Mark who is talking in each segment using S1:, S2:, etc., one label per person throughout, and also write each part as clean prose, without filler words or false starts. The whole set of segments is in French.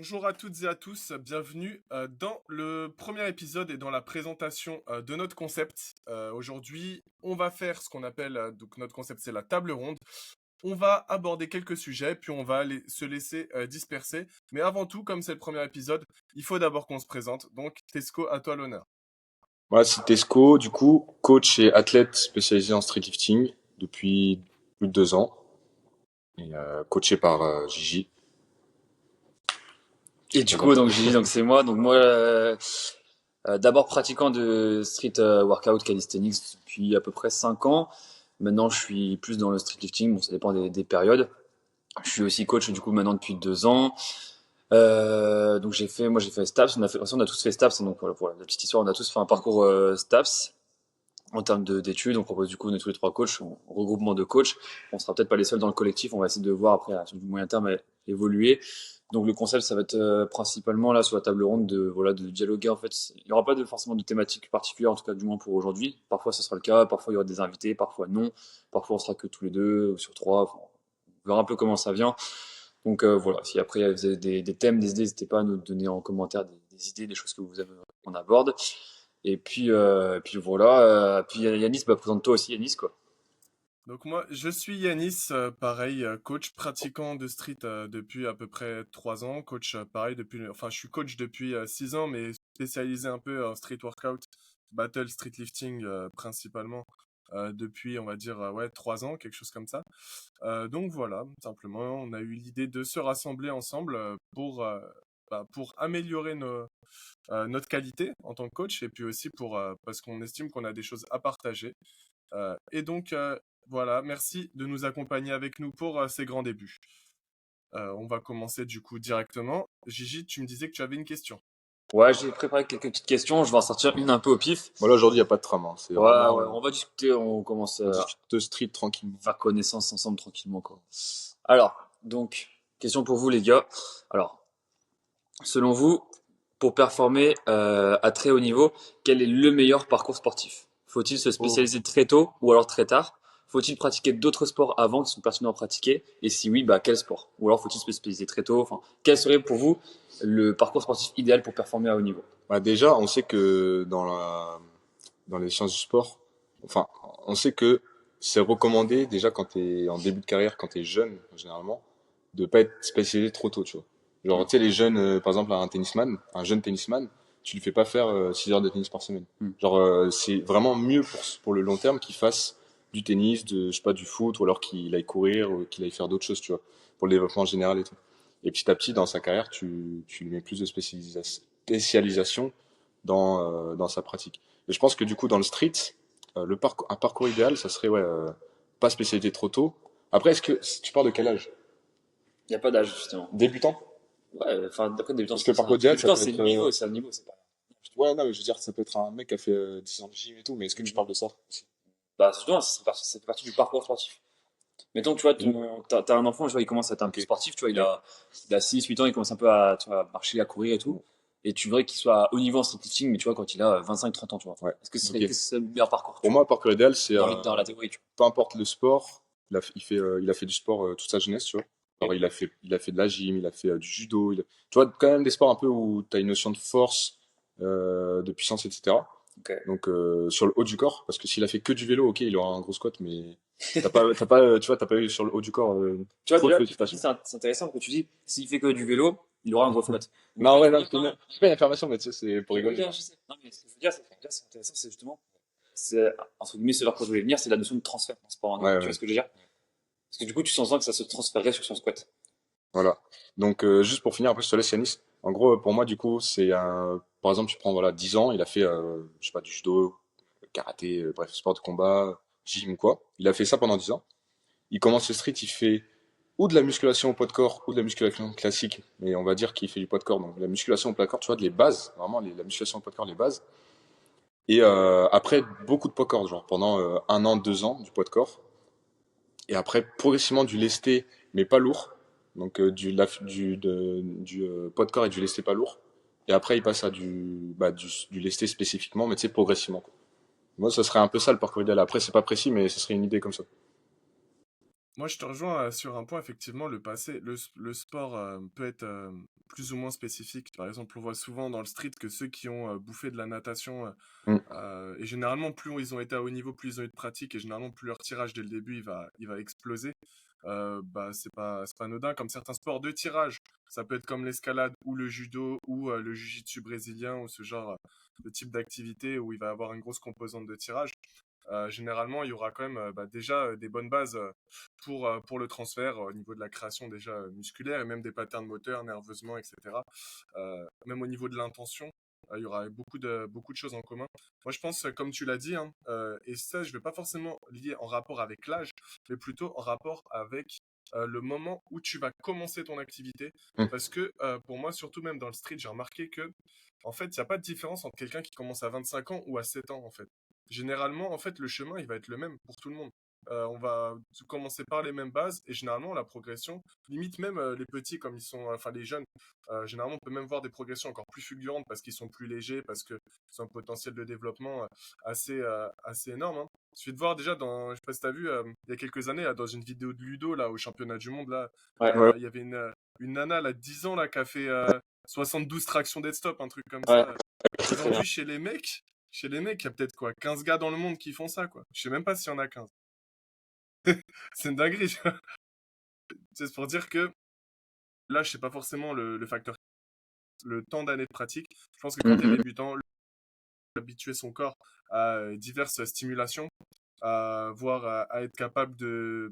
S1: Bonjour à toutes et à tous, bienvenue dans le premier épisode et dans la présentation de notre concept. Aujourd'hui, on va faire ce qu'on appelle, donc notre concept c'est la table ronde. On va aborder quelques sujets, puis on va se laisser disperser. Mais avant tout, comme c'est le premier épisode, il faut d'abord qu'on se présente. Donc, Tesco, à toi l'honneur.
S2: Moi, c'est Tesco, du coup, coach et athlète spécialisé en streetlifting depuis plus de 2 ans et coaché par Gigi. Tu
S3: Et
S2: te
S3: du coup,
S2: présentes un
S3: donc
S2: peu.
S3: j'ai dit, donc c'est moi. Donc moi, d'abord pratiquant de street workout calisthenics depuis à peu près 5 ans. Maintenant, je suis plus dans le street lifting. Bon, ça dépend des périodes. Je suis aussi coach du coup maintenant depuis 2 ans. Donc j'ai fait STAPS. On a tous fait STAPS. Donc voilà, pour la petite histoire, on a tous fait un parcours STAPS en termes d'études. On propose du coup, on est tous les trois coachs, regroupement de coachs. On sera peut-être pas les seuls dans le collectif. On va essayer de voir après sur du moyen terme évoluer. Donc le concept, ça va être principalement là sur la table ronde de dialoguer. En fait, il n'y aura pas forcément de thématique particulière, en tout cas du moins pour aujourd'hui. Parfois, ce sera le cas. Parfois, il y aura des invités. Parfois, non. Parfois, on sera que tous les deux ou sur trois. Enfin, on verra un peu comment ça vient. Donc voilà. Si après vous avez des thèmes, des idées, n'hésitez pas à nous donner en commentaire des idées, des choses que vous avez qu'on aborde. Et puis voilà. Puis Yanis, bah, présente-toi aussi Yanis quoi.
S1: Donc moi, je suis Yanis, pareil, coach pratiquant de street depuis à peu près 3 ans. Coach, pareil, enfin, je suis coach depuis 6 ans, mais spécialisé un peu en street workout, battle, street lifting principalement depuis, on va dire, ouais, 3 ans, quelque chose comme ça. Donc voilà, simplement, on a eu l'idée de se rassembler ensemble pour améliorer notre qualité en tant que coach et puis aussi parce qu'on estime qu'on a des choses à partager. Et donc, voilà, merci de nous accompagner avec nous pour ces grands débuts. On va commencer du coup directement. Gigi, tu me disais que tu avais une question.
S3: Ouais, j'ai préparé quelques petites questions. Je vais en sortir une un peu au pif.
S2: Voilà, aujourd'hui, il n'y a pas de trame, hein. C'est
S3: Ouais,
S2: vraiment,
S3: ouais, on va discuter. On commence
S2: on
S3: à
S2: discute de street tranquillement.
S3: faire connaissance ensemble tranquillement quoi. Alors, donc, question pour vous les gars. Alors, selon vous, pour performer à très haut niveau, quel est le meilleur parcours sportif? Faut-il se
S2: Oh.
S3: spécialiser très tôt ou alors très tard? Faut-il pratiquer d'autres sports avant qui sont pertinents à pratiquer? Et si oui, bah quel sport? Ou alors faut-il se spécialiser très tôt? Enfin, quel serait pour vous le parcours sportif idéal pour performer à haut niveau?
S2: Bah, déjà, on sait que dans les sciences du sport, enfin, on sait que c'est recommandé déjà quand t'es en début de carrière, quand t'es jeune, généralement, de pas être spécialisé trop tôt, tu vois.
S3: Hmm.
S2: Genre, tu sais, les jeunes, par exemple, un jeune tennisman, tu lui fais pas faire 6 heures de tennis par semaine.
S3: Hmm.
S2: Genre, c'est vraiment mieux pour le long terme qu'il fasse du tennis, je sais pas, du foot, ou alors qu'il aille courir, ou qu'il aille faire d'autres choses, tu vois, pour le développement général et tout. Et petit à petit, dans sa carrière, tu lui mets plus de spécialisation dans sa pratique. Et je pense que du coup, dans le street, un parcours idéal, ça serait, ouais, pas spécialité trop tôt. Après, si tu parles de quel âge?
S3: Il n'y a pas d'âge justement.
S2: Débutant?
S3: Ouais, enfin d'après débutant,
S2: Parce que le parcours idéal, ça
S3: débutant
S2: peut
S3: c'est
S2: être,
S3: le niveau, c'est un niveau, c'est pas.
S2: ouais, non, mais je veux dire, ça peut être un mec qui a fait 10 ans de gym et tout, mais est-ce que tu
S3: Hmm.
S2: parles de ça aussi?
S3: Bah justement, ça fait partie du parcours sportif. Mettons, tu vois, t'as un enfant, tu vois, il commence à être un
S2: Ok.
S3: peu sportif, tu vois,
S2: Ouais.
S3: il a 6 8 ans, il commence un peu à, tu vois, à marcher, à courir et tout. Et tu voudrais qu'il soit à haut niveau en streetlifting, mais tu vois, quand il a 25 30 ans, tu vois.
S2: Ouais.
S3: Qu'est-ce
S2: Ok.
S3: que c'est le meilleur parcours,
S2: Pour
S3: tu
S2: moi,
S3: vois,
S2: le parcours idéal, c'est,
S3: dans la théorie, tu
S2: peu importe le sport, il a fait du sport toute sa jeunesse, tu vois.
S3: vois.
S2: Alors, il a fait de la gym, il a fait du judo, tu vois, quand même des sports un peu où tu as une notion de force, de puissance, etc.
S3: Ok.
S2: Donc, sur le haut du corps, parce que s'il a fait que du vélo, ok, il aura un gros squat, mais tu vois, t'as pas eu sur le haut du corps
S3: Tu vois,
S2: trop de
S3: déjà,
S2: sollicitations.
S3: c'est intéressant que tu dis, s'il fait que du vélo, il aura un gros squat. Donc,
S2: Non,
S3: tu
S2: ouais,
S3: vois,
S2: non, c'est pas une affirmation, mais tu sais, c'est pour rigoler.
S3: je sais. Non, mais ce que je veux dire, c'est intéressant, c'est justement, c'est, entre guillemets, ce vers quoi je voulais venir, c'est la notion de transfert dans ce sport.
S2: Ouais,
S3: Tu vois
S2: ouais,
S3: ce que je veux dire? Parce que du coup, tu sens que ça se transférerait sur son squat.
S2: voilà. Donc, juste pour finir, après, je te laisse, Yanis. En gros, pour moi, du coup, par exemple, tu prends, voilà, 10 ans, il a fait, je sais pas, du judo, karaté, bref, sport de combat, gym, quoi. Il a fait ça pendant 10 ans. Il commence le street, il fait ou de la musculation au poids de corps ou de la musculation classique, mais on va dire qu'il fait du poids de corps. Donc, la musculation au poids de corps, tu vois, les bases, vraiment, la musculation au poids de corps, les bases. Et après, beaucoup de poids de corps, genre pendant 1 an, 2 ans, du poids de corps. Et après, progressivement, du lesté, mais pas lourd. Donc, du poids de corps et du lesté pas lourd. Et après, il passe à du lesté spécifiquement, mais tu sais, progressivement, quoi. Moi, ça serait un peu ça le parcours idéal. Après, c'est pas précis, mais ce serait une idée comme ça.
S1: Moi, je te rejoins sur un point, effectivement, le sport peut être plus ou moins spécifique. Par exemple, on voit souvent dans le street que ceux qui ont bouffé de la natation,
S2: Mm.
S1: et généralement, plus ils ont été à haut niveau, plus ils ont eu de pratique, et généralement, plus leur tirage dès le début, il va exploser. Bah, c'est pas anodin, comme certains sports de tirage. Ça peut être comme l'escalade ou le judo ou le jiu-jitsu brésilien ou ce genre de type d'activité où il va y avoir une grosse composante de tirage. Généralement, il y aura quand même bah, déjà des bonnes bases pour le transfert au niveau de la création déjà musculaire et même des patterns moteurs, nerveusement, etc. Même au niveau de l'intention, il y aura beaucoup de choses en commun. Moi, je pense, comme tu l'as dit, hein, et ça, je ne vais pas forcément lier en rapport avec l'âge, mais plutôt en rapport avec le moment où tu vas commencer ton activité.
S2: Mm.
S1: Parce que pour moi, surtout même dans le street, j'ai remarqué que, en fait, il n'y a pas de différence entre quelqu'un qui commence à 25 ans ou à 7 ans, en fait. Généralement, en fait, le chemin, il va être le même pour tout le monde. On va commencer par les mêmes bases et généralement la progression, limite même les petits comme ils sont, enfin les jeunes, généralement on peut même voir des progressions encore plus fulgurantes parce qu'ils sont plus légers, parce qu'ils ont un potentiel de développement assez énorme. Hein. Il suffit de voir déjà je sais pas si t'as vu, il y a quelques années, là, dans une vidéo de Ludo, là, au championnat du monde, là,
S3: Ouais,
S2: Ouais.
S1: il y avait une nana, là, de 10 ans, là, qui a fait 72 tractions dead stop, un truc comme
S3: ouais,
S1: ça.
S3: très très bien.
S1: Aujourd'hui, chez les mecs, il y a peut-être quoi, 15 gars dans le monde qui font ça, quoi. Je sais même pas s'il y en a 15. C'est une dinguerie. C'est pour dire que là, je sais pas forcément le facteur, le temps d'années de pratique. Je pense que quand tu es
S3: Mhm.
S1: débutant, habituer son corps à diverses stimulations, voire à être capable de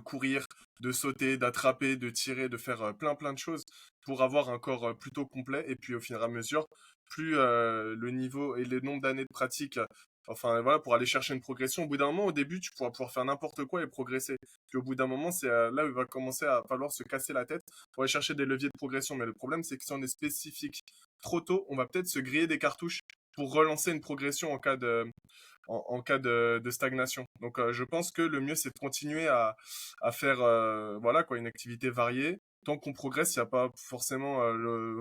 S1: courir, de sauter, d'attraper, de tirer, de faire plein de choses pour avoir un corps plutôt complet. Et puis au fur et à mesure, plus le niveau et le nombre d'années de pratique, enfin voilà, pour aller chercher une progression, au bout d'un moment, au début, tu pourras pouvoir faire n'importe quoi et progresser. Puis au bout d'un moment, c'est là où il va commencer à falloir se casser la tête pour aller chercher des leviers de progression. Mais le problème, c'est que si on est spécifique trop tôt, on va peut-être se griller des cartouches pour relancer une progression en cas de stagnation. Donc je pense que le mieux c'est de continuer à faire voilà quoi une activité variée. Tant qu'on progresse, il n'y a pas forcément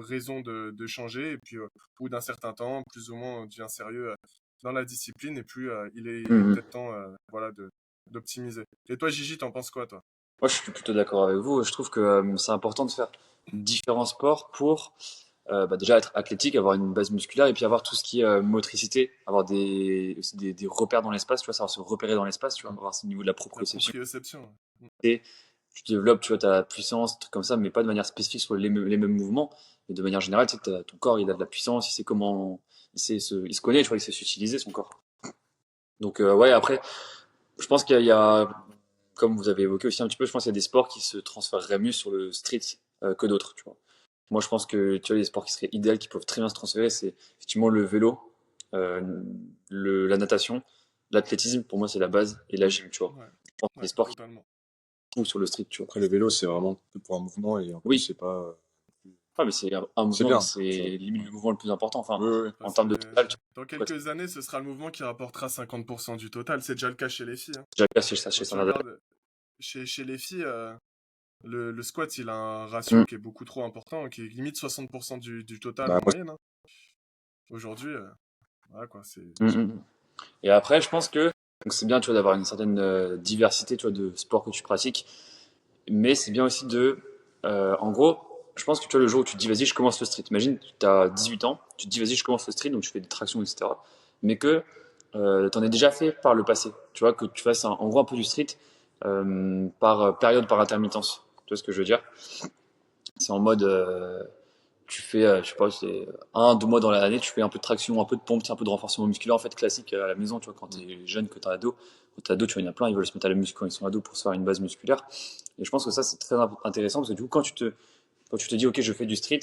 S1: raison de changer. Et puis au bout d'un certain temps, plus ou moins on devient sérieux dans la discipline et plus il est
S3: Mhm.
S1: peut-être temps voilà d'optimiser. Et toi Gigi, t'en penses quoi toi?
S3: Moi, je suis plutôt d'accord avec vous. Je trouve que c'est important de faire différents sports pour bah, déjà être athlétique, avoir une base musculaire et puis avoir tout ce qui est motricité, avoir aussi des repères dans l'espace, tu vois, savoir se repérer dans l'espace, tu vois,
S2: Mm.
S3: avoir ce niveau de la
S1: La
S3: proprioception.
S1: proprioception. Ouais.
S3: Et tu développes, tu vois, ta puissance, trucs comme ça, mais pas de manière spécifique sur les mêmes mouvements. Mais de manière générale, tu sais, ton corps, il a de la puissance, il se connaît, tu vois, il sait s'utiliser son corps. Donc, ouais, après, je pense qu'il y a, comme vous avez évoqué aussi un petit peu, je pense qu'il y a des sports qui se transféreraient mieux sur le street que d'autres, tu vois. Moi, je pense que tu vois, les sports qui seraient idéaux, qui peuvent très bien se transférer, c'est effectivement le vélo, euh, la natation, l'athlétisme, pour moi, c'est la base, et la gym, tu vois.
S1: Ouais,
S3: Je pense que c'est
S1: ouais,
S3: des sports qui
S1: totalement.
S3: se trouvent sur le street, tu vois.
S2: Après, le vélo, c'est vraiment que pour un mouvement et en plus,
S3: Oui,
S2: c'est pas.
S3: ah, mais c'est un
S2: C'est
S3: mouvement, mais
S2: bien,
S3: c'est
S2: tu vois.
S3: limite le mouvement le plus important. Enfin,
S2: Oui, oui, oui.
S1: Bah,
S3: en termes de total, tu
S1: dans
S3: vois,
S1: quelques années, ce sera le mouvement qui rapportera 50% du total. C'est déjà le cas chez les filles. Hein.
S3: c'est déjà le cas chez ça,
S1: Quand
S3: chez
S1: tu
S3: Nadal.
S1: regardes chez les filles, le squat, il a un
S3: Mm.
S1: ratio qui est beaucoup trop important, qui est limite 60% du total
S2: Bah,
S1: en
S2: moi,
S1: moyenne. Hein. Aujourd'hui, voilà quoi, c'est.
S3: Mm, mm, mm. Et après, je pense que donc c'est bien, tu vois, d'avoir une certaine diversité, tu vois, de sports que tu pratiques, mais c'est bien aussi en gros, je pense que tu vois, le jour où tu te dis, vas-y, je commence le street. Imagine, tu as 18 ans, tu te dis, vas-y, je commence le street, donc tu fais des tractions, etc. Mais que tu en aies déjà fait par le passé. Tu vois, que tu fasses en gros un peu du street par période, par intermittence. Tu vois ce que je veux dire? C'est en mode, tu fais, je sais pas, c'est 1, 2 mois dans l'année, tu fais un peu de traction, un peu de pompe, un peu de renforcement musculaire, en fait, classique à la maison, tu vois, quand
S2: mm.
S3: t'es jeune, que t'es ado. Quand t'es ado, tu vois, il y en a plein, ils veulent se mettre à la muscu quand ils sont ados pour se faire une base musculaire. Et je pense que ça, c'est très intéressant parce que du coup, quand tu te dis, ok, je fais du street,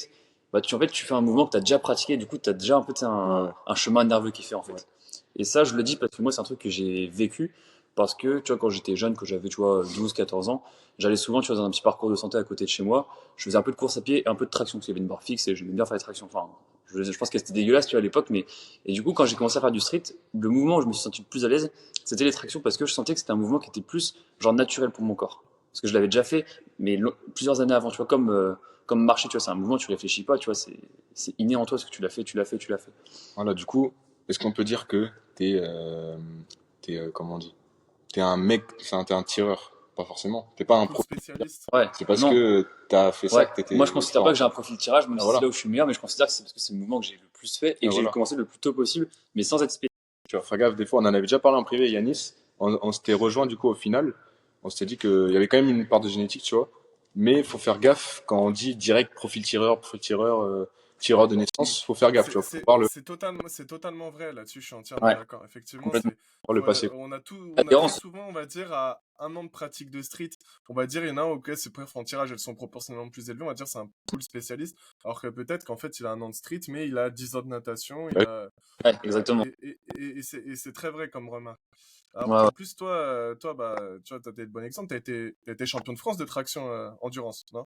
S3: bah, en fait, tu fais un mouvement que tu as déjà pratiqué, du coup, tu as déjà un peu tu sais,
S2: Ouais,
S3: un chemin nerveux qui fait, en
S2: ouais.
S3: fait. Et ça, je le dis parce que moi, c'est un truc que j'ai vécu parce que, tu vois, quand j'étais jeune, que j'avais, tu vois, 12, 14 ans, j'allais souvent, tu vois, dans un petit parcours de santé à côté de chez moi, je faisais un peu de course à pied et un peu de traction, parce qu'il y avait une barre fixe et j'aimais bien faire des tractions. Enfin, je pense que c'était dégueulasse, tu vois, à l'époque, mais, et du coup, quand j'ai commencé à faire du street, le mouvement où je me suis senti le plus à l'aise, c'était les tractions parce que je sentais que c'était un mouvement qui était plus, genre, naturel pour mon corps. Parce que je l'avais déjà fait, mais plusieurs années avant, tu vois, comme marcher, tu vois, c'est un mouvement, tu réfléchis pas, tu vois, c'est inné en toi, ce que tu l'as fait, tu l'as fait, tu l'as fait.
S2: Voilà, du coup, est-ce qu'on peut dire que comment on dit? T'es un mec, enfin, t'es un tireur. Pas forcément. T'es pas un
S1: Full
S2: pro.
S1: spécialiste.
S3: Ouais,
S2: C'est parce
S3: non.
S2: que t'as fait ça
S3: Ouais,
S2: que t'étais
S3: moi je considère pas
S2: fort.
S3: que j'ai un profil tirage, même
S2: Ah,
S3: si c'est
S2: voilà.
S3: là où je suis meilleur, mais je considère que c'est parce que c'est le mouvement que j'ai le plus fait et
S2: Ah,
S3: que j'ai
S2: voilà.
S3: commencé le plus tôt possible, mais sans être spécial.
S2: Tu vois, faire gaffe, des fois, on en avait déjà parlé en privé, Yanis. On s'était rejoint du coup au final. On s'était dit qu'il y avait quand même une part de génétique, tu vois. Mais il faut faire gaffe quand on dit direct profil tireur, tireur de naissance. Faut faire gaffe, tu vois. Faut
S1: C'est totalement vrai là-dessus, je suis entièrement
S3: Ouais,
S1: d'accord. Effectivement,
S3: complètement.
S2: voir le passé.
S1: on a très
S3: L'adhérence,
S1: souvent, on va dire, à un an de pratique de street, on va dire, il y en a un, ok, ses perfs en tirage, elles sont proportionnellement plus élevées, on va dire, c'est un full spécialiste, alors que peut-être qu'en fait, il a un an de street, mais il a 10 ans de natation,
S2: Ouais.
S3: ouais, exactement.
S1: et c'est très vrai comme remarque.
S3: Ouais,
S1: Après,
S3: ouais.
S1: en plus, toi, bah, tu vois, t'as été le bon exemple, t'as été champion de France de traction endurance, non?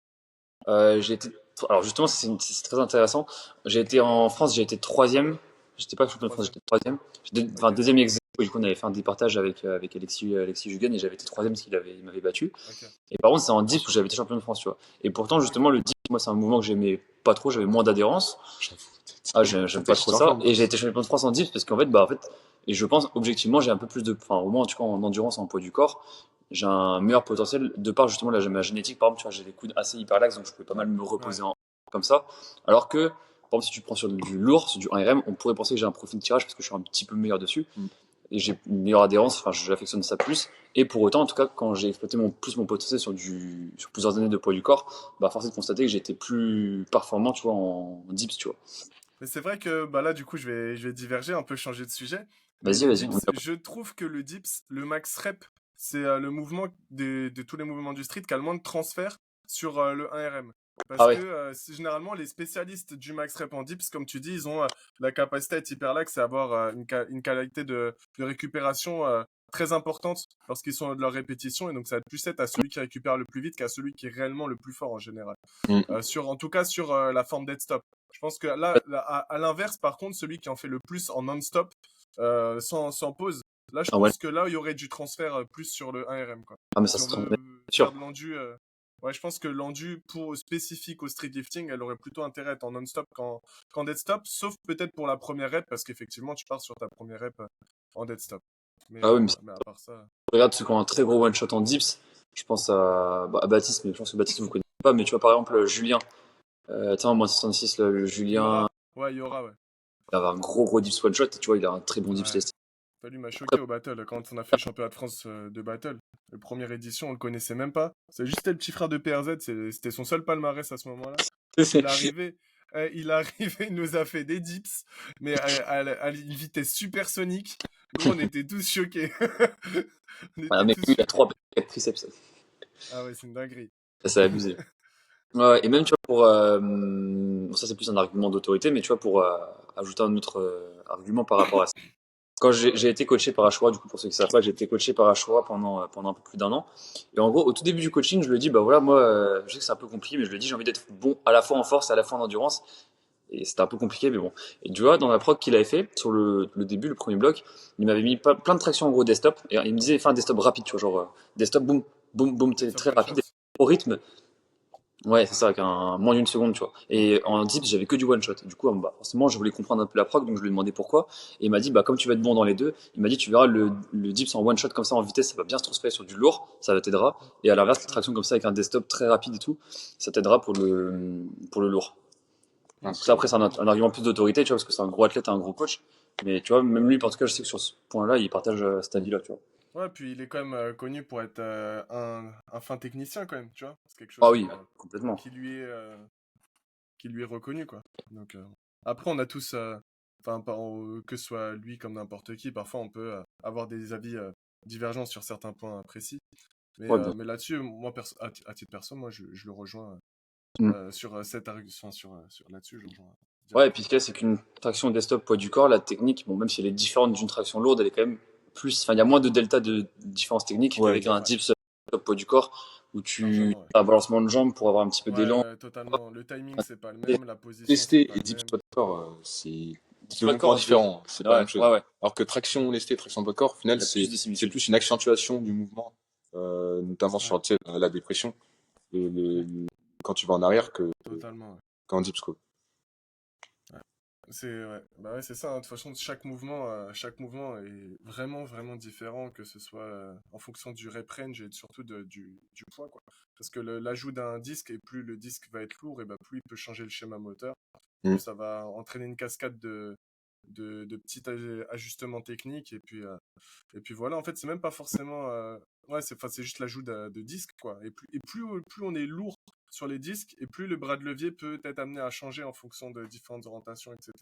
S3: J'ai été, alors justement, c'est très intéressant. J'ai été en France, j'ai été troisième. J'étais pas champion de France,
S1: Troisième.
S3: j'étais troisième. Enfin,
S1: Ok,
S3: deuxième ex aequo. Du coup, on avait fait un départage avec Alexis Jugan et j'avais été troisième parce il m'avait battu.
S1: ok.
S3: Et par contre, c'est en dips où j'avais été champion de France, tu vois. Et pourtant, justement, le dips, moi, c'est un mouvement que j'aimais pas trop, j'avais moins d'adhérence.
S2: J'avoue.
S3: Ah, j'aime pas
S2: T'es
S3: trop
S2: juste en
S3: ça.
S2: forme.
S3: Et j'ai été champion de France en dips parce qu'en fait, bah, en fait, et je pense, objectivement, j'ai un peu plus de, enfin, au moins, en tout cas, en endurance, en poids du corps, j'ai un meilleur potentiel de par, justement, ma génétique. Par exemple, tu vois, j'ai les coudes assez hyperlaxes, donc je peux pas mal me
S1: Ouais.
S3: reposer comme ça. Alors que, par exemple, si tu prends sur du lourd, sur du 1RM, on pourrait penser que j'ai un profil de tirage parce que je suis un petit peu meilleur dessus.
S2: Mm.
S3: Et j'ai une meilleure adhérence, enfin, j'affectionne ça plus. Et pour autant, en tout cas, quand j'ai exploité mon potentiel sur plusieurs années de poids du corps, bah, force est de constater que j'ai été plus performant, tu vois, en dips, tu vois.
S1: Mais c'est vrai que bah là, du coup, je vais diverger, un peu changer de sujet. Mais
S3: Vas-y,
S1: les
S3: vas-y.
S1: dips, je trouve que le dips, le max rep, c'est le mouvement de tous les mouvements du street qui a le moins de transfert sur le 1RM.
S3: Ah
S1: Parce que
S3: ouais.
S1: généralement, les spécialistes du max rep en dips, comme tu dis, ils ont la capacité à être hyperlaxe et avoir une qualité de récupération très importante lorsqu'ils sont de leur répétition. Et donc, ça va plus être à celui qui récupère le plus vite qu'à celui qui est réellement le plus fort en général.
S2: Mm.
S1: En tout cas, sur la forme dead stop. Je pense que à l'inverse, par contre, celui qui en fait le plus en non-stop, sans pause, là, je
S3: Ah ouais.
S1: pense que là, il y aurait du transfert plus sur le 1RM, quoi.
S3: Ah, mais ça
S1: Si
S3: se
S1: on
S3: trompe,
S1: veut
S3: c'est
S1: faire
S3: sûr.
S1: de l'endu, ouais, je pense que l'endu pour spécifique au street lifting, elle aurait plutôt intérêt à être en non-stop qu'en dead stop, sauf peut-être pour la première rep, parce qu'effectivement, tu pars sur ta première rep en dead stop.
S3: Ah oui, mais si
S1: Mais à part ça,
S3: tu regardes ceux qui ont un très gros one-shot en dips, je pense à Baptiste, mais je pense que Baptiste, vous connaissez pas. Mais tu vois, par exemple, Julien, tu sais, en moins 66, là, le
S1: il y
S3: Julien,
S1: aura. Ouais, il y aura, ouais.
S3: il avait un gros dips one-shot, et tu vois, il a un très bon dips
S1: Ouais.
S3: testé.
S1: Ça lui m'a choqué au battle quand on a fait le championnat de France de battle. La première édition, on le connaissait même pas. C'est juste le petit frère de PRZ, c'était son seul palmarès à ce moment-là. Il est arrivé, il nous a fait des dips, mais à une vitesse supersonique. Gros, on était tous choqués. On
S3: Un
S1: était
S3: mec,
S1: tous
S3: lui, il a
S1: choqués.
S3: 4 triceps.
S1: Ah ouais, c'est une dinguerie.
S3: Ça, c'est abusé. Ouais, ouais, et même, tu vois, bon, ça, c'est plus un argument d'autorité, mais tu vois, pour ajouter un autre argument par rapport à ça. Quand j'ai été coaché par Ashura, du coup, pour ceux qui savent pas, j'ai été coaché par Ashura pendant un peu plus d'un an. Et en gros, au tout début du coaching, je lui ai dit, bah voilà, moi, je sais que c'est un peu compliqué, mais je lui ai dit, j'ai envie d'être bon à la fois en force et à la fois en endurance. Et c'était un peu compliqué, mais bon. Et tu vois, dans la prog qu'il avait fait, sur le début, le premier bloc, il m'avait mis plein de tractions en gros desktop. Et il me disait, fais un desktop rapide, tu vois, genre desktop, boum, boum, boum,
S1: Des top
S3: très
S1: one
S3: rapide,
S1: shots.
S3: au rythme. Ouais, c'est ça, avec un moins d'une seconde, tu vois. Et en dips, j'avais que du one shot. Du coup, bah, forcément, je voulais comprendre un peu la prog, donc je lui ai demandé pourquoi. Et il m'a dit, bah, comme tu vas être bon dans les deux, il m'a dit, tu verras le dips en one shot comme ça, en vitesse, ça va bien se transférer sur du lourd, ça va t'aidera. Et à l'inverse, les
S1: Mm,
S3: tractions comme ça, avec un desktop très rapide et tout, ça t'aidera pour le lourd.
S1: mm,
S3: Donc ça, après, c'est
S1: totalement.
S3: un argument plus d'autorité, tu vois, parce que c'est un gros athlète et un gros coach. Mais tu vois, même lui, en tout cas, je sais que sur ce point-là, il partage cet avis-là, tu vois.
S1: Ouais, puis il est quand même connu pour être un fin technicien quand même, tu vois. C'est quelque
S3: Ah
S1: chose
S3: oui, complètement.
S1: qui lui est, euh, qui lui est reconnu, quoi. Donc, après, on a tous, enfin, que ce soit lui comme n'importe qui, parfois on peut avoir des avis divergents sur certains points précis.
S3: Ouais, bien.
S1: Mais là-dessus, moi, à titre perso, moi, je le rejoins
S3: Mm.
S1: sur cet argument, enfin, sur là-dessus, je le rejoins
S3: Ouais, et puis ce
S1: directement.
S3: qu'il y a, c'est qu'une traction desktop poids du corps, la technique, bon, même si elle est différente d'une traction lourde, elle est quand même plus, enfin, il y a moins de delta de différence technique
S2: Ouais,
S3: qu'avec un
S1: Ouais,
S3: dips poids du corps, où tu
S1: largement, ouais.
S3: as un balancement de jambes pour avoir un petit peu
S1: Ouais,
S3: d'élan.
S1: ouais, totalement. Le timing, c'est pas le
S2: Et
S1: même, la position, c'est
S2: lesté
S1: pas
S2: et
S1: le
S2: dips
S1: même.
S2: poids de corps, c'est
S3: Dips
S2: deux
S3: poids de
S2: mouvements
S3: corps,
S2: différents. C'est pas la
S3: ouais,
S2: même chose.
S3: ouais, ouais.
S2: Alors que traction lesté, traction poids de corps, au final,
S3: Il y a plus de
S2: c'est
S3: similitudes.
S2: plus une accentuation du mouvement, notamment
S1: Ouais,
S2: sur tu sais, la dépression, et quand tu vas en arrière que
S1: totalement, ouais.
S2: qu'en dips, quoi.
S1: Ouais. Bah ouais, c'est ça, hein. De toute façon, chaque mouvement est vraiment, vraiment différent, que ce soit en fonction du rep range et surtout du poids, quoi. Parce que l'ajout d'un disque, et plus le disque va être lourd, et bah plus il peut changer le schéma moteur, plus
S2: Mm.
S1: ça va entraîner une cascade de petits ajustements techniques, et puis voilà, en fait, c'est même pas forcément. Ouais, enfin, c'est juste l'ajout de disques, quoi. Plus on est lourd sur les disques, et plus le bras de levier peut être amené à changer en fonction de différentes orientations, etc.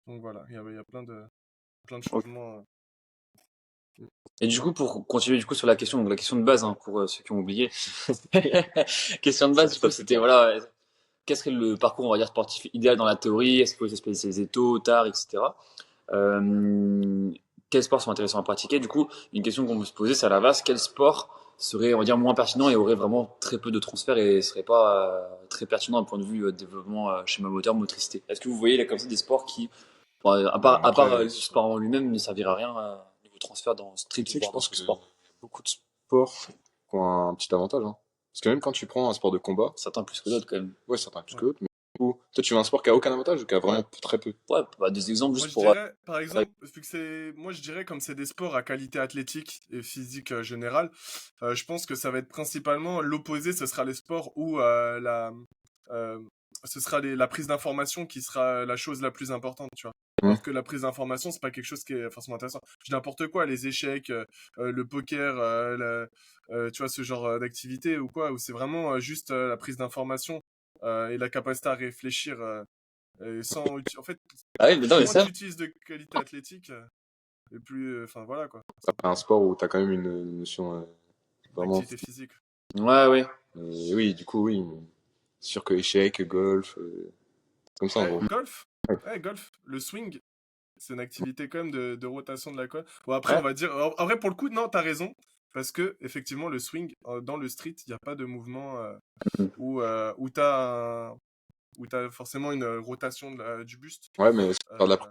S1: Donc voilà, il y a plein de
S3: Ok.
S1: changements.
S3: Et du coup, pour continuer du coup sur la question, donc la question de base, hein, pour ceux qui ont oublié. Question de base, du coup,
S2: Ça, c'est
S3: c'était
S2: toi.
S3: voilà, quel serait le parcours, on va dire, sportif idéal dans la théorie? Est-ce qu'il faut se spécialiser tôt, tard, etc. Euh, Quels sports sont intéressants à pratiquer? Du coup, une question qu'on peut se poser, c'est à la base, quel sport serait, on va dire, moins pertinent et aurait vraiment très peu de transferts et serait pas très pertinent d'un point de vue développement schéma moteur, motricité? Est-ce que vous voyez là comme ça des sports qui, bon, à part
S2: Après,
S3: le sport en lui-même, ne servira à rien niveau transfert dans street,
S2: tu sais que je
S3: voire
S2: pense
S3: d'autres
S2: qu'il y
S3: sports?
S2: a beaucoup de sports qui ont un petit avantage, hein. Parce que même quand tu prends un sport de combat,
S3: Certains plus que d'autres quand même.
S2: ouais, certains plus
S1: Ouais.
S2: que d'autres, mais du coup, toi, tu veux un sport qui a aucun avantage ou qui a
S3: Ouais,
S2: vraiment très peu?
S3: ouais, bah, des exemples
S1: Moi,
S3: juste
S1: je
S3: pour.
S1: dirais, par exemple, vu que moi, je dirais, comme c'est des sports à qualité athlétique et physique générale, je pense que ça va être principalement l'opposé. Ce sera les sports où euh, ce sera la prise d'information qui sera la chose la plus importante, tu vois.
S2: Hmm.
S1: Alors que la prise d'information, c'est pas quelque chose qui est forcément intéressant. Je dis n'importe quoi, les échecs, le poker, tu vois, ce genre d'activité ou quoi, où c'est vraiment juste la prise d'information et la capacité à réfléchir. En fait,
S3: Ah oui, mais non, mais
S1: moins
S3: ça.
S1: tu utilises de qualité athlétique, et plus, enfin voilà quoi,
S2: Ça fait un sport où t'as quand même une notion vraiment.
S1: d'activité physique.
S3: Ouais, ouais.
S2: Et oui, du coup, oui. C'est sûr que échecs, golf, comme ça en
S1: Ouais,
S2: gros.
S1: golf.
S2: Ouais.
S1: Ouais, golf. Le swing, c'est une activité quand même de rotation de la colle. Bon, après,
S3: Ouais.
S1: on va dire, en vrai, pour le coup, non, t'as raison. Parce que, effectivement, le swing, dans le street, il n'y a pas de mouvement où t'as forcément une rotation du buste.
S2: Ouais, mais c'est faire de la
S1: Euh,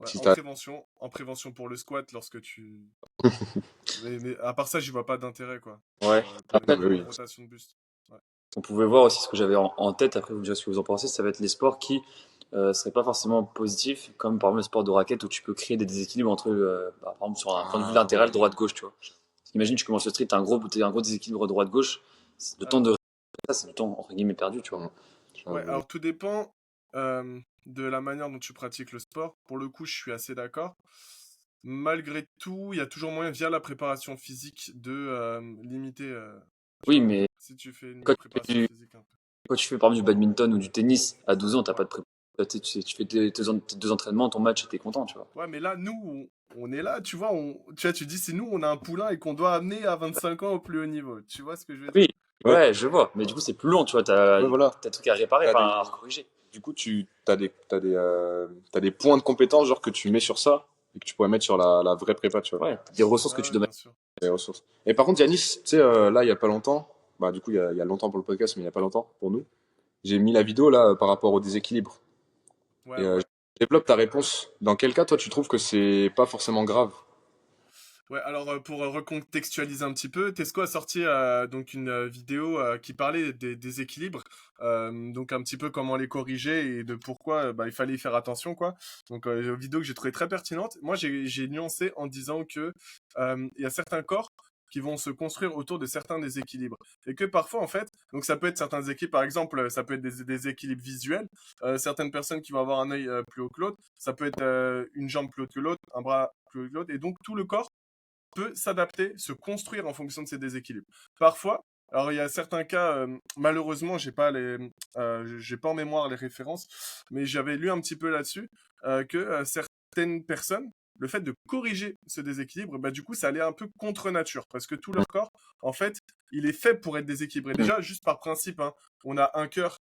S1: ouais,
S2: si t'as.
S1: en prévention pour le squat, lorsque tu. Mais à part ça, j'y vois pas d'intérêt, quoi,
S3: Ouais.
S1: pour
S2: Non,
S3: Après,
S2: mais
S1: une
S2: oui.
S1: rotation de buste. Ouais.
S3: on pouvait voir aussi ce que j'avais en tête, après vous me direz ce que vous en pensez, ça va être les sports qui seraient pas forcément positifs, comme par exemple le sport de raquette où tu peux créer des déséquilibres entre, bah, par exemple sur un point de vue
S2: Ah
S3: latéral,
S2: ouais.
S3: droite-gauche, tu vois. Imagine, tu commences le street, t'as un gros déséquilibre droite-gauche, le temps
S1: Alors,
S3: de ça, c'est du temps entre guillemets perdu, tu vois.
S2: Hmm.
S1: ouais,
S2: J'avoue.
S1: alors tout dépend de la manière dont tu pratiques le sport. Pour le coup, je suis assez d'accord. Malgré tout, il y a toujours moyen, via la préparation physique, de limiter, tu
S3: Oui,
S1: vois,
S3: mais
S1: si tu fais une
S3: quand tu fais
S1: préparation physique un peu.
S3: quand tu fais par exemple du badminton ou du tennis, à 12 ans, t'as
S1: Ouais.
S3: pas de prépa. Tu fais tes deux entraînements, ton match et t'es content, tu vois.
S1: Ouais, mais là, nous, on est là, tu vois, tu vois, tu dis, c'est nous, on a un poulain et qu'on doit amener à 25 ans au plus haut niveau. Tu vois ce que je veux dire?
S3: Oui,
S2: Ouais,
S3: ouais, je vois. Mais du coup, c'est plus long, tu vois. T'as
S2: ouais, voilà.
S3: des trucs à réparer,
S2: T'as
S3: enfin à
S2: des...
S3: corriger.
S2: Du coup, t'as des points de compétence genre que tu mets sur ça et que tu pourrais mettre sur la vraie prépa, tu vois.
S3: Ouais, des ressources que
S1: Ah
S3: tu
S1: ouais,
S3: dois
S1: bien
S3: mettre.
S1: sûr.
S2: Les ressources. Et par contre, Yanis, tu sais, là, il y a pas longtemps, bah du coup, il y a longtemps pour le podcast, mais il y a pas longtemps pour nous, j'ai mis la vidéo là par rapport au déséquilibre.
S1: Ouais,
S2: Et
S1: ouais.
S2: je développe ta réponse. Dans quel cas, toi, tu trouves que c'est pas forcément grave?
S1: Ouais, alors pour recontextualiser un petit peu, Tesco a sorti donc une vidéo qui parlait des équilibres, donc un petit peu comment les corriger et de pourquoi bah, il fallait y faire attention, quoi. Donc une vidéo que j'ai trouvée très pertinente. Moi, j'ai nuancé en disant que il y a certains corps qui vont se construire autour de certains déséquilibres. Et que parfois, en fait, donc ça peut être certains équilibres, par exemple, ça peut être des équilibres visuels, certaines personnes qui vont avoir un œil plus haut que l'autre, ça peut être une jambe plus haute que l'autre, un bras plus haut que l'autre, et donc tout le corps peut s'adapter, se construire en fonction de ces déséquilibres. Parfois, alors il y a certains cas, malheureusement, j'ai pas en mémoire les références, mais j'avais lu un petit peu là-dessus que certaines personnes, le fait de corriger ce déséquilibre, bah du coup, ça allait un peu contre nature, parce que tout leur corps, en fait, il est fait pour être déséquilibré. Déjà, juste par principe, hein, on a un cœur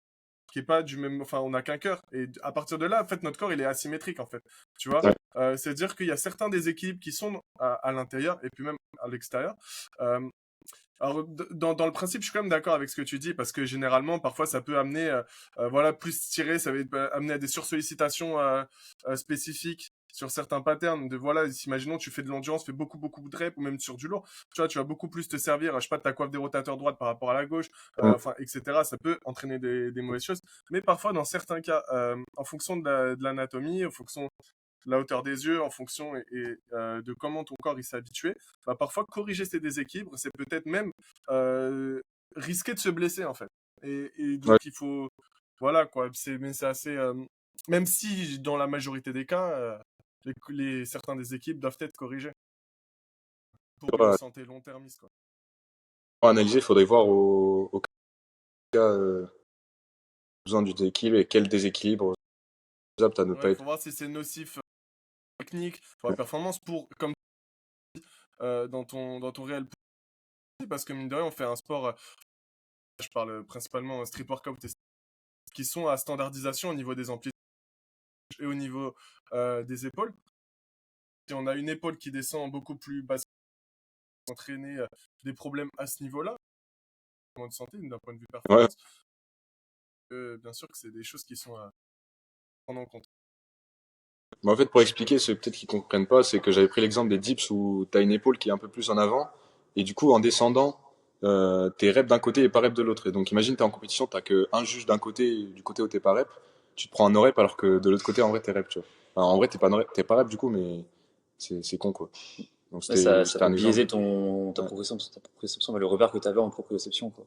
S1: qui est pas du même, enfin, on n'a qu'un cœur, et à partir de là, en fait, notre corps, il est asymétrique, en fait, tu vois.
S2: Ouais.
S1: C'est-à-dire qu'il y a certains déséquilibres qui sont à l'intérieur et puis même à l'extérieur. Euh, alors, dans le principe, je suis quand même d'accord avec ce que tu dis parce que généralement, parfois, ça peut amener, voilà, plus tirer, ça va amener à des sursollicitations spécifiques sur certains patterns de voilà, imaginons tu fais de l'endurance, fais beaucoup de reps ou même sur du lourd, tu vois, tu vas beaucoup plus te servir, je sais pas, de ta coiffe des rotateurs droite par rapport à la gauche,
S2: Mm.
S1: enfin, etc. Ça peut entraîner des mauvaises choses. Mais parfois, dans certains cas, en fonction de l'anatomie, en fonction de la hauteur des yeux, en fonction de comment ton corps il s'est habitué, bah, parfois corriger ces déséquilibres, c'est peut-être même risquer de se blesser en fait. Et
S2: Ouais.
S1: donc il faut, voilà quoi, mais c'est assez, même si dans la majorité des cas, certains déséquilibres doivent être corrigés pour une
S2: Ouais.
S1: santé long-termiste quoi.
S2: Pour analyser, il faudrait voir au cas besoin du déséquilibre et quel déséquilibre apte à ne pas
S1: Ouais,
S2: être.
S1: faut voir si c'est nocif technique pour la
S2: Ouais.
S1: performance, pour comme dans ton réel, parce que mine de rien, on fait un sport. Je parle principalement street workout qui sont à standardisation au niveau des amplitudes et au niveau des épaules. Si on a une épaule qui descend beaucoup plus basse, entraîner des problèmes à ce niveau-là, de santé, d'un point de vue
S2: Ouais.
S1: performance, bien sûr que c'est des choses qui sont à prendre en compte.
S2: Mais en fait, pour expliquer ceux peut-être qui comprennent pas, c'est que j'avais pris l'exemple des dips où tu as une épaule qui est un peu plus en avant, et du coup, en descendant, t'es rep d'un côté et pas rep de l'autre. Et donc, imagine, t'es en compétition, t'as que un juge d'un côté, et du côté où t'es pas rep, tu te prends un no rep alors que de l'autre côté, en vrai, t'es rep, tu vois. Enfin, en vrai, t'es pas rep du coup, mais c'est con, quoi. Donc,
S3: Ouais, ça
S2: c'était
S3: peut
S2: un exemple.
S3: biaiser ta
S2: Ouais,
S3: proprioception, le repère que tu avais en proprioception, quoi.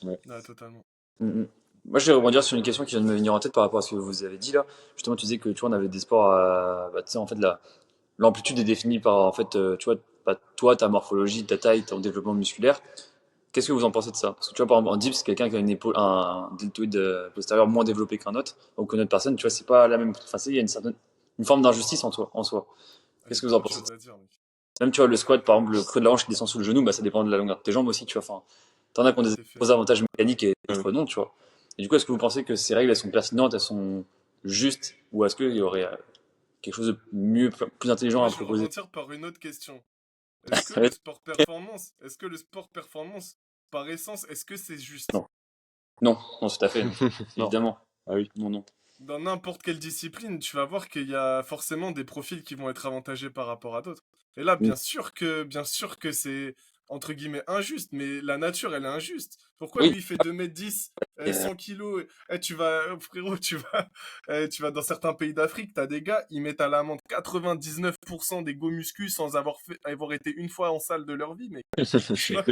S2: ouais.
S1: Ouais, totalement.
S3: Mm. Moi, je vais rebondir sur une question qui vient de me venir en tête par rapport à ce que vous avez dit là. Justement, tu disais que tu vois, on avait des sports, bah, tu sais, en fait, l'amplitude est définie par, en fait, tu vois, bah, toi, ta morphologie, ta taille, ton développement musculaire. Qu'est-ce que vous en pensez de ça? Parce que tu vois, par exemple, en dips, c'est quelqu'un qui a une épaule, un deltoïde postérieur moins développé qu'un autre, ou qu'une autre personne, tu vois, c'est pas la même. Enfin, il y a une forme d'injustice en soi.
S1: Il y
S3: Qu'est-ce
S1: a
S3: que vous en
S1: trop de
S3: pensez de
S1: choses
S3: ça?
S1: à dire, mec.
S3: Même, tu vois, le squat, par exemple, le creux de la hanche qui descend sous le genou, bah, ça dépend de la longueur de tes jambes aussi, tu vois. Enfin, t'en as qui ont des
S1: C'est fait.
S3: gros avantages mécaniques et
S2: Ouais.
S3: d'autres non, tu vois. Et du coup, est-ce que vous pensez que ces règles, elles sont pertinentes, elles sont justes, ou est-ce qu'il y aurait quelque chose de mieux, plus intelligent
S1: Moi,
S3: à
S1: je vais
S3: proposer?
S1: rebondir par une autre question.
S3: Ouais.
S1: Est-ce que le sport performance, par essence, est-ce que c'est juste?
S3: Non, non, non, tout à fait, non.
S2: Non.
S3: Évidemment.
S2: Ah oui.
S3: Non, non.
S1: Dans n'importe quelle discipline, tu vas voir qu'il y a forcément des profils qui vont être avantagés par rapport à d'autres. Et là,
S3: Mm.
S1: bien sûr que c'est entre guillemets injuste, mais la nature, elle est injuste. Pourquoi
S3: Oui.
S1: lui, il fait 2 m 10,
S3: Euh,
S1: 100 kilos, tu vas, frérot, tu vas dans certains pays d'Afrique, t'as des gars, ils mettent à l'amende 99% des go muscu sans avoir été une fois en salle de leur vie, mais tu vois.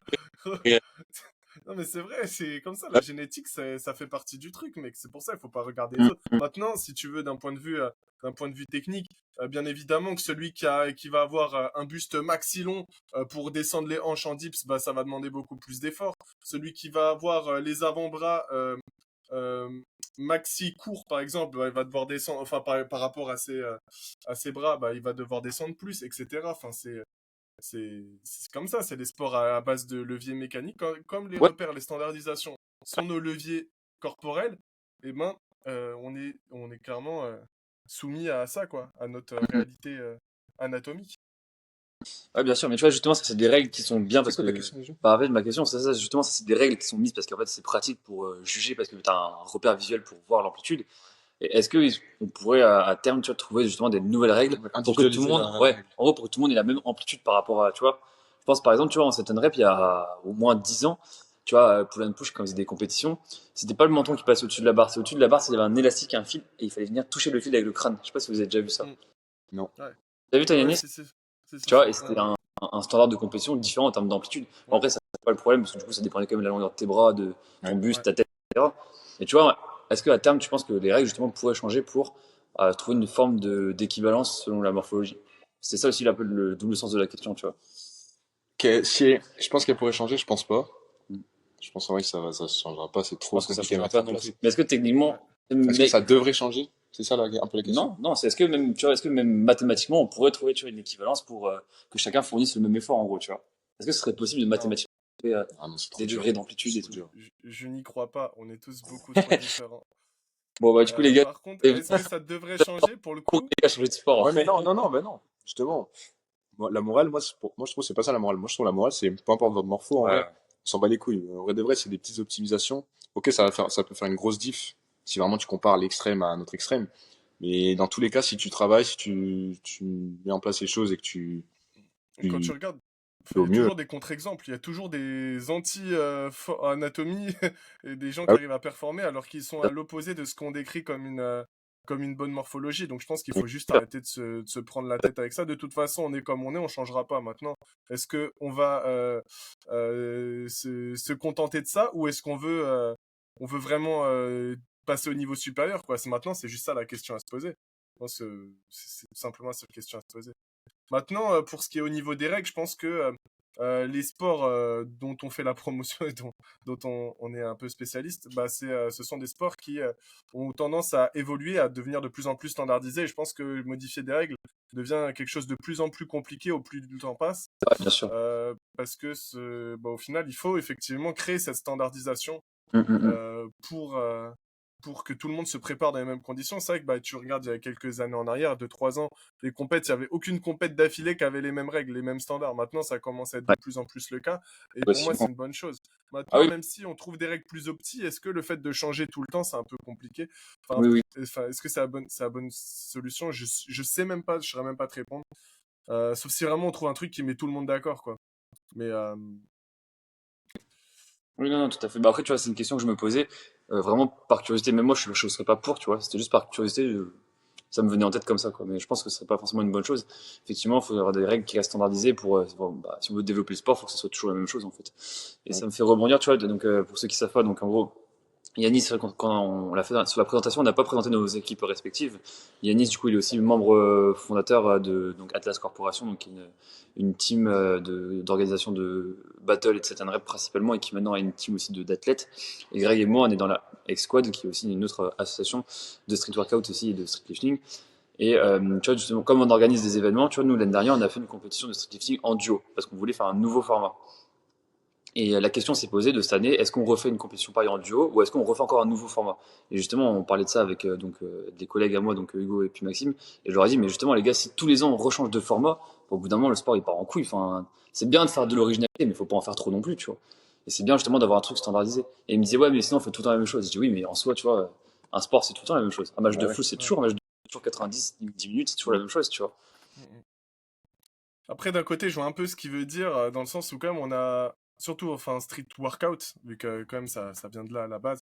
S1: Non, mais c'est vrai, c'est comme ça, la génétique, ça fait partie du truc, mec. C'est pour ça, il faut pas regarder les autres. Maintenant, si tu veux, d'un point de vue technique, bien évidemment que celui qui va avoir un buste maxi long pour descendre les hanches en dips, bah, ça va demander beaucoup plus d'efforts. Celui qui va avoir les avant-bras euh, maxi courts, par exemple, bah, il va devoir descendre, enfin, par rapport à ses bras, bah, il va devoir descendre plus, etc. Enfin, c'est comme ça, c'est des sports à base de leviers mécaniques, comme les
S3: ouais.
S1: repères, les standardisations sont nos leviers corporels, et ben on est clairement soumis à ça, quoi, à notre réalité anatomique.
S3: Ouais, bien sûr, mais tu vois, justement, ça, c'est des règles qui sont bien
S2: C'est
S3: parce
S2: quoi ta
S3: que,
S2: question déjà?
S3: bah, en fait, ma question, c'est ça, justement, ça, c'est des règles qui sont mises parce qu'en fait, c'est pratique pour juger parce que tu as un repère visuel pour voir l'amplitude. Et est-ce qu'on pourrait, à terme, tu vois, trouver justement des nouvelles règles pour que tout le
S2: Individualiser
S3: monde,
S2: la
S3: ouais,
S2: règle.
S3: en gros, pour que tout le monde ait la même amplitude par rapport à, tu vois, je pense par exemple, tu vois, en certain rep, il y a au moins 10 ans, tu vois, pull and push, quand ils faisaient des compétitions, c'était pas le menton qui passait au-dessus de la barre, c'est au-dessus de la barre, il y avait un élastique, un fil, et il fallait venir toucher le fil avec le crâne. Je sais pas si vous avez déjà vu ça.
S1: Mm.
S2: Non.
S1: Ouais,
S3: T'as vu, toi,
S1: ouais,
S3: Yanis?
S1: si, si, si, si,
S3: Tu vois,
S1: si.
S3: et c'était un standard de compétition différent en termes d'amplitude. En
S1: Ouais,
S3: vrai, ça c'est pas le problème, parce que du coup, ça dépendait quand même de la longueur de tes bras, de ton
S2: Ouais.
S3: buste,
S1: ouais.
S3: ta tête, etc. Et tu vois, est-ce qu'à terme, tu penses que les règles, justement, pourraient changer pour trouver une forme d'équivalence selon la morphologie? C'est ça aussi un peu le double sens de la question, tu vois.
S2: Si, je pense qu'elle pourrait changer, je pense pas.
S3: Mm.
S2: Je pense en vrai que ça se changera pas, c'est
S3: Je
S2: trop
S3: pense que ça
S2: compliqué à
S3: changera
S2: mettre
S3: pas
S2: en
S3: non
S2: place.
S3: plus. Mais est-ce que
S1: Ouais.
S3: techniquement,
S2: Est-ce que
S3: mais
S2: ça devrait changer? C'est ça un peu la question.
S3: non, non, c'est est-ce que même, tu vois, est-ce que même mathématiquement, on pourrait trouver, tu vois, une équivalence pour que chacun fournisse le même effort, en gros, tu vois? Est-ce que ce serait possible de
S1: Non,
S3: mathématiquement trouver,
S2: Ah non, c'est trop
S3: des
S2: dur.
S3: degrés d'amplitude
S2: C'est
S3: et
S2: trop
S3: tout?
S2: dur.
S1: je n'y crois pas. On est tous beaucoup trop différents.
S3: Bon, bah, du coup, les gars,
S1: Par contre, est-ce que ça devrait changer pour le coup?
S3: les gars, changer de sport,
S2: Ouais,
S3: hein.
S2: mais non, ben non. Justement, la morale, moi je trouve que c'est pas ça la morale. Moi je trouve la morale, c'est peu importe votre morpho, en vrai,
S3: Ouais.
S2: on s'en bat les couilles. En vrai de vrai, c'est des petites optimisations. Ok, ça peut faire une grosse diff si vraiment tu compares l'extrême à un autre extrême. Mais dans tous les cas, si tu travailles, si tu mets en place les choses et que
S1: Et quand tu
S2: tu
S1: regardes,
S2: fais
S1: il y
S2: au
S1: a
S2: mieux,
S1: toujours des contre-exemples, il y a toujours des anti-anatomie et des gens
S2: ah
S1: qui
S2: oui,
S1: arrivent à performer alors qu'ils sont à l'opposé de ce qu'on décrit comme une bonne morphologie. Donc je pense qu'il faut juste arrêter de se prendre la tête avec ça. De toute façon, on est comme on changera pas maintenant. Est-ce que on va se contenter de ça ou est-ce on veut vraiment passer au niveau supérieur, quoi. Maintenant, c'est juste ça la question à se poser. Je pense que c'est tout simplement la seule question à se poser. Maintenant, pour ce qui est au niveau des règles, je pense que les sports dont on fait la promotion et dont on est un peu spécialiste, bah, ce sont des sports qui ont tendance à évoluer, à devenir de plus en plus standardisés. Et je pense que modifier des règles devient quelque chose de plus en plus compliqué au plus le temps passe,
S3: Ouais, bien sûr.
S1: parce que bah, au final, il faut effectivement créer cette standardisation
S3: Mm, mm, mm.
S1: euh, pour, euh, pour que tout le monde se prépare dans les mêmes conditions. C'est vrai que bah, tu regardes il y a quelques années en arrière, 2-3 ans, les compètes, il n'y avait aucune compète d'affilée qui avait les mêmes règles, les mêmes standards. Maintenant, ça commence à être de
S3: Ouais,
S1: plus en plus le cas. Et pour moi, c'est
S3: possiblement.
S1: une bonne chose.
S3: Ah
S1: Maintenant,
S3: oui,
S1: même si on trouve des règles plus opti, est-ce que le fait de changer tout le temps, c'est un peu compliqué? Enfin,
S3: oui, oui.
S1: est-ce que c'est la bonne solution? Je sais même pas, je saurais même pas te répondre. Sauf si vraiment on trouve un truc qui met tout le monde d'accord, quoi. Mais
S3: Oui, non, non, tout à fait. Bah après, tu vois, c'est une question que je me posais vraiment par curiosité. Même moi, je ne serais pas pour, tu vois. C'était juste par curiosité. Ça me venait en tête comme ça, quoi. Mais je pense que ce serait pas forcément une bonne chose. Effectivement, il faut avoir des règles qui restent standardisées pour, bon, bah, si on veut développer le sport, il faut que ce soit toujours la même chose, en fait. Et
S2: ouais,
S3: ça me fait rebondir, tu vois. Donc, pour ceux qui savent pas, donc en gros, Yanis, quand on l'a fait sur la présentation, on n'a pas présenté nos équipes respectives. Yanis, du coup, il est aussi membre fondateur de donc Atlas Corporation, donc une team d'organisation de battle et de set and rep principalement, et qui maintenant a une team aussi d'athlètes. Et Greg et moi, on est dans la X-Squad, qui est aussi une autre association de street workout aussi et de street lifting. Et tu vois, justement, comme on organise des événements, tu vois, nous, l'année dernière, on a fait une compétition de street lifting en duo, parce qu'on voulait faire un nouveau format. Et la question s'est posée de cette année, est-ce qu'on refait une compétition pareille en duo ou est-ce qu'on refait encore un nouveau format? Et justement, on parlait de ça avec des collègues à moi, donc Hugo et puis Maxime, et je leur ai dit, mais justement, les gars, si tous les ans on rechange de format, au bout d'un moment, le sport il part en couille. Enfin, c'est bien de faire de l'originalité, mais il faut pas en faire trop non plus, tu vois. Et c'est bien justement d'avoir un truc standardisé. Et ils me disaient, ouais, mais sinon on fait tout le temps la même chose. Je dis, oui, mais en soi, tu vois, un sport c'est tout le temps la même chose. Un match
S2: ouais,
S3: de
S2: ouais.
S3: foot, c'est
S1: ouais.
S3: toujours un match de foot, toujours 90, 10 minutes, c'est toujours la
S2: Mm.
S3: même chose, tu vois.
S1: Mm, mm. Après, d'un côté, je vois un peu ce qu'il veut dire, dans le sens où quand même on a, surtout enfin street workout, vu que quand même ça vient de là à la base,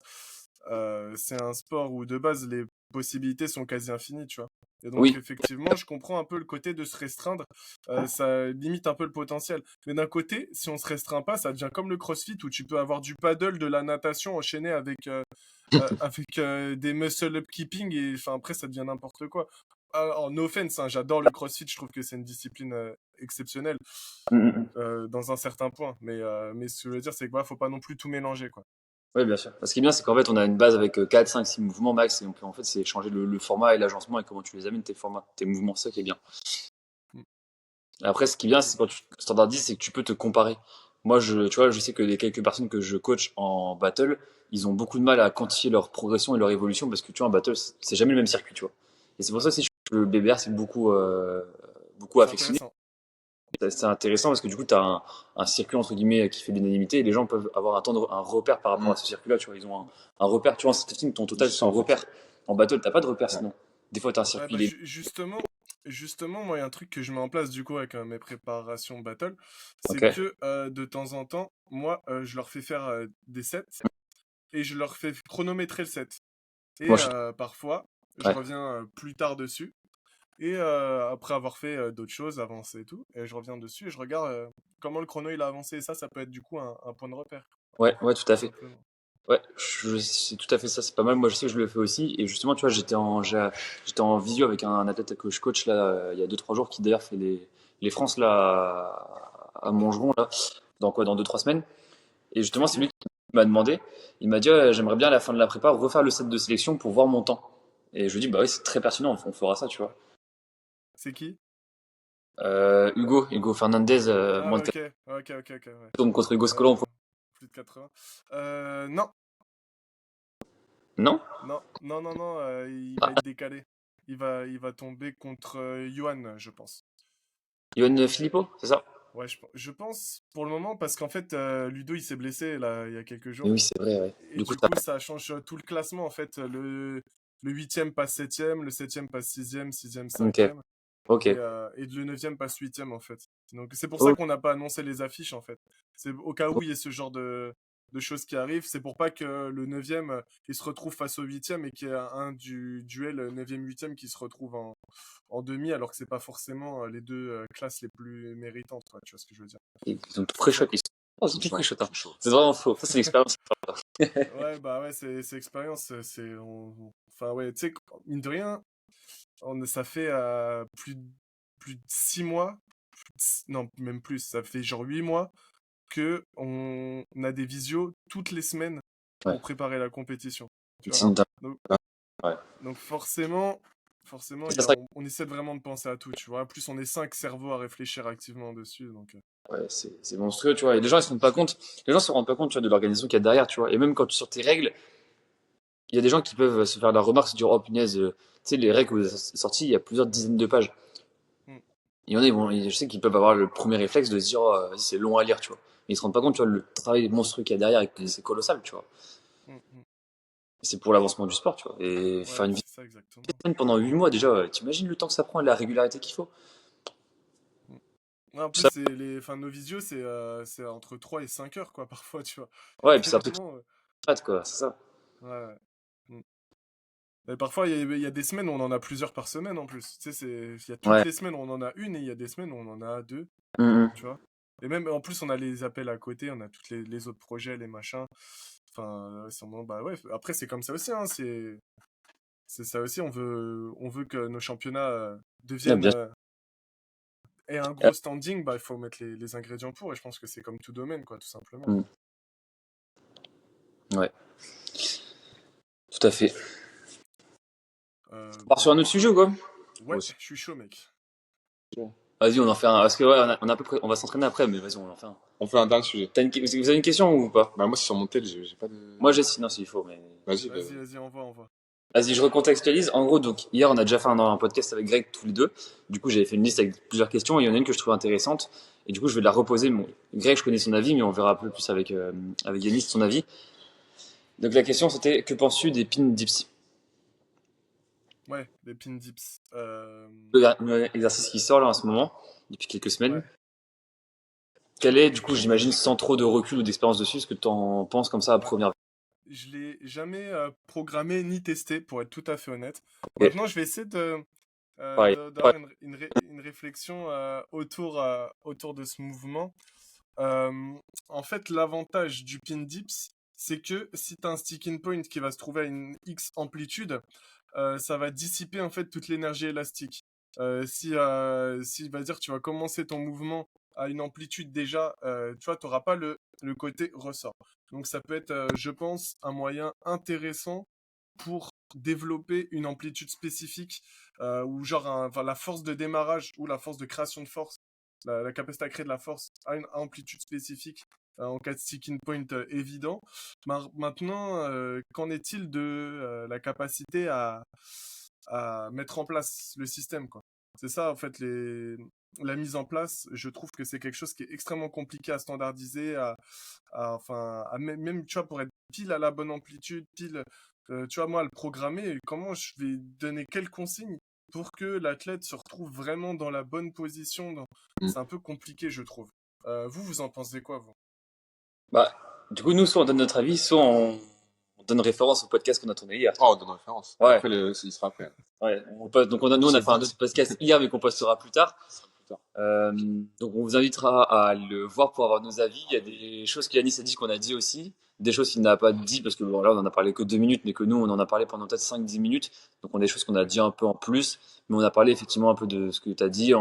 S1: c'est un sport où de base les possibilités sont quasi infinies, tu vois. Et donc
S3: Oui,
S1: effectivement, je comprends un peu le côté de se restreindre, ça limite un peu le potentiel. Mais d'un côté, si on se restreint pas, ça devient comme le CrossFit où tu peux avoir du paddle, de la natation enchaîné avec des muscle up keeping et enfin après ça devient n'importe quoi. Alors, no offense, hein, j'adore le CrossFit, je trouve que c'est une discipline exceptionnelle dans un certain point. Mais ce que je veux dire, c'est que voilà, faut pas non plus tout mélanger, quoi.
S3: oui, bien sûr. Ce qui est bien, c'est qu'en fait, on a une base avec 4, 5, 6 mouvements max. Et donc, en fait, c'est changer le format et l'agencement et comment tu les amènes, tes formats, tes mouvements. C'est ça qui est bien.
S1: Mm.
S3: Et après, ce qui est bien,
S1: Et-
S3: c'est quand tu standardises, c'est que tu peux te comparer. Moi, tu vois, je sais que les quelques personnes que je coach en battle, ils ont beaucoup de mal à quantifier leur progression et leur évolution parce que tu vois, en battle, c'est jamais le même circuit, tu vois. Et c'est pour ça que le BBR, c'est beaucoup
S1: C'est
S3: affectionné.
S1: intéressant.
S3: C'est intéressant parce que du coup, tu as un circuit entre guillemets qui fait l'unanimité et les gens peuvent avoir un repère par rapport
S2: Mm.
S3: à ce circuit-là. Tu vois, ils ont un repère. Tu vois, en statistiques, ton total,
S2: C'est
S3: c'est
S2: ça
S3: ton
S2: en fait.
S3: repère. En battle, t'as pas de repère
S2: Ouais.
S3: sinon. Des fois, tu as un
S1: Ouais,
S3: circuit,
S1: bah, justement, moi, il y a un truc que je mets en place du coup avec mes préparations battle, c'est
S3: ok.
S1: que de temps en temps, moi, je leur fais faire des sets et je leur fais chronométrer le set. Et
S3: Moi,
S1: parfois, je
S3: ouais.
S1: reviens plus tard dessus. Et après avoir fait d'autres choses, avancé et tout, et je reviens dessus et je regarde comment le chrono il a avancé. Et ça peut être du coup un point de repère,
S3: Ouais, ouais, tout
S1: tout
S3: à fait.
S1: simplement.
S3: Ouais, c'est tout à fait ça, c'est pas mal. Moi, je sais que je le fais aussi. Et justement, tu vois, j'étais en visio avec un athlète que je coach là, il y a 2, 3 jours, qui d'ailleurs fait les France là, à Montgeron, là, dans quoi, dans 2, 3 semaines. Et justement,
S1: C'est
S3: c'est
S1: qui?
S3: lui qui m'a demandé. Il m'a dit, ouais, j'aimerais bien à la fin de la prépa refaire le set de sélection pour voir mon temps. Et je lui dis, bah oui, c'est très pertinent, on fera ça, tu vois.
S1: C'est qui?
S3: Hugo Fernandez, moins
S1: Ah
S3: de
S1: ok, ok, ok, ok, ouais.
S3: 4 contre Hugo Scola,
S1: Euh, plus de 80. Non,
S3: non?
S1: non, il va
S3: Ah,
S1: être décalé. Il va tomber contre Yuan, je pense.
S3: Yoann Filippo, c'est ça?
S1: Ouais, je pense pour le moment parce qu'en fait, Ludo il s'est blessé là il y a quelques
S3: Mais
S1: jours.
S3: oui, c'est vrai, ouais.
S1: Et
S3: Du coup,
S1: du coup, ça change tout le classement en fait. le 8e passe 7e, le 7e passe 6e, 6e,
S3: Ok.
S1: 5e,
S3: Ok.
S1: et le 9e passe 8e en fait. Donc c'est pour ça
S3: Ok.
S1: qu'on n'a pas annoncé les affiches en fait. C'est au cas où il y ait ce genre de choses qui arrivent, c'est pour pas que le 9e il se retrouve face au 8e et qu'il y ait un du duel 9e 8e qui se retrouve en demi alors que c'est pas forcément les deux classes les plus méritantes, quoi, tu vois ce que je veux dire.
S3: Ils ont tout
S1: C'est ça.
S3: pré-shot. Ils ont tout pré-shot. Hein.
S2: C'est chaud.
S3: C'est vraiment faux. Ça, c'est l'expérience.
S1: Ouais, bah ouais, c'est expérience, enfin ouais, tu sais, mine de rien, ça fait plus de 6 mois, non, même plus, ça fait genre 8 mois que on a des visios toutes les semaines
S3: Ouais.
S1: pour préparer la compétition. Tu vois.
S3: C'est une dingue.
S1: Donc,
S3: Ouais.
S1: donc forcément,
S3: Ça, ça-
S1: on essaie vraiment de penser à tout, tu vois. En plus, on est 5 cerveaux à réfléchir activement dessus, donc.
S3: Ouais, c'est monstrueux, tu vois. Et les gens, ils se rendent pas compte. Les gens se rendent pas compte, tu vois, de l'organisation qu'il y a derrière, tu vois. Et même quand tu sur tes règles, il y a des gens qui peuvent se faire la remarque, se dire, oh punaise, tu sais, les règles que vous avez sorties, il y a plusieurs dizaines de pages.
S1: Hmm.
S3: Il y en a, je sais qu'ils peuvent avoir le premier réflexe de se dire, oh, vas-y, c'est long à lire, tu vois. Mais ils se rendent pas compte, tu vois, le travail monstrueux qu'il y a derrière, et c'est colossal, tu vois.
S1: Hmm.
S3: Et c'est pour l'avancement du sport, tu vois. Et faire
S1: Ouais,
S3: une
S1: c'est ça exactement.
S3: vidéo pendant 8 mois, déjà, t'imagines le temps que ça prend et la régularité qu'il faut.
S1: Hmm. Ouais, en
S3: Tout
S1: plus,
S3: ça.
S1: enfin, nos visios, c'est entre 3 et 5 heures, quoi, parfois, tu vois. Il y a
S3: Ouais, et puis
S1: des
S3: c'est un truc
S1: moments.
S3: quoi, c'est ça.
S1: Ouais. Ouais. Hmm. Mais parfois, il y a des semaines où on en a plusieurs par semaine en plus. Tu sais, il y a toutes
S3: Ouais.
S1: les semaines où on en a une et il y a des semaines où on en a deux,
S3: Mhm.
S1: tu vois. Et même, en plus, on a les appels à côté, on a tous les autres projets, les machins. Enfin, bah ouais, après, c'est comme ça aussi, hein, c'est ça aussi, on veut que nos championnats
S3: Ouais,
S1: deviennent,
S3: bien
S1: aient un
S3: sûr.
S1: gros standing, bah il faut mettre les ingrédients pour, et je pense que c'est comme tout domaine, quoi, tout simplement.
S3: Mhm. Ouais, tout à fait. On part sur
S1: Bon,
S3: un autre sujet ou quoi?
S2: Moi
S1: ouais,
S2: aussi.
S1: je suis chaud, mec.
S3: Vas-y, on en fait un. Parce que ouais, on a à peu près, on va s'entraîner après, mais vas-y, on en fait un.
S2: On fait un dernier sujet.
S3: Vous avez une question ou pas?
S2: Bah, moi, c'est sur mon tel, j'ai pas de.
S3: Moi, j'ai sinon s'il faut, mais.
S2: Vas-y, bah,
S1: Vas-y, envoie.
S3: Vas-y, je recontextualise. En gros, donc, hier, on a déjà fait un podcast avec Greg tous les deux. Du coup, j'avais fait une liste avec plusieurs questions et il y en a une que je trouve intéressante. Et du coup, je vais la reposer. Bon, Greg, je connais son avis, mais on verra un peu plus avec Yanis son avis. Donc, la question, c'était que penses-tu des pin dips?
S1: Ouais, les pin dips.
S3: L'exercice qui sort là en ce moment, depuis quelques semaines.
S1: Ouais.
S3: Quel est, du coup, j'imagine, sans trop de recul ou d'expérience dessus, ce que tu en penses comme ça à
S1: Ouais.
S3: première vue?
S1: Je l'ai jamais programmé ni testé, pour être tout à fait honnête.
S3: Ok,
S1: Maintenant, je vais essayer
S3: pareil. Ouais.
S1: d'avoir une réflexion autour de ce mouvement. En fait, l'avantage du pin dips, c'est que si tu as un sticking point qui va se trouver à une X amplitude, ça va dissiper en fait toute l'énergie élastique. Si, va dire, tu vas commencer ton mouvement à une amplitude déjà, tu vois, tu n'auras pas le côté ressort. Donc ça peut être, je pense, un moyen intéressant pour développer une amplitude spécifique ou genre enfin, la force de démarrage ou la force de création de force, la capacité à créer de la force à une amplitude spécifique en cas de sticking point évident. Maintenant, qu'en est-il de la capacité à mettre en place le système, quoi? C'est ça, en fait, la mise en place, je trouve que c'est quelque chose qui est extrêmement compliqué à standardiser, enfin, même, tu vois, pour être pile à la bonne amplitude, pile, tu vois, moi, à le programmer, comment je vais donner quelles consignes pour que l'athlète se retrouve vraiment dans la bonne position.
S2: Mm.
S1: C'est un peu compliqué, je trouve. Vous en pensez quoi, vous?
S3: Bah, du coup, nous, soit on donne notre avis, soit on donne référence au podcast qu'on a tourné hier.
S2: Oh, on donne référence.
S3: Ouais,
S2: Après, il sera après.
S3: ouais. Donc, nous, on a
S2: C'est
S3: fait un
S2: bon.
S3: autre podcast hier, mais qu'on postera plus tard.
S2: Ça sera plus tard.
S3: Donc, on vous invitera à le voir pour avoir nos avis. Il y a des choses qu'Yanis a dit qu'on a dit aussi, des choses qu'il n'a pas dit, parce que bon, là, on en a parlé que 2 minutes, mais que nous, on en a parlé pendant peut-être 5-10 minutes. Donc, on a des choses qu'on a
S1: Ouais.
S3: dit un peu en plus, mais on a parlé effectivement un peu de ce que tu as dit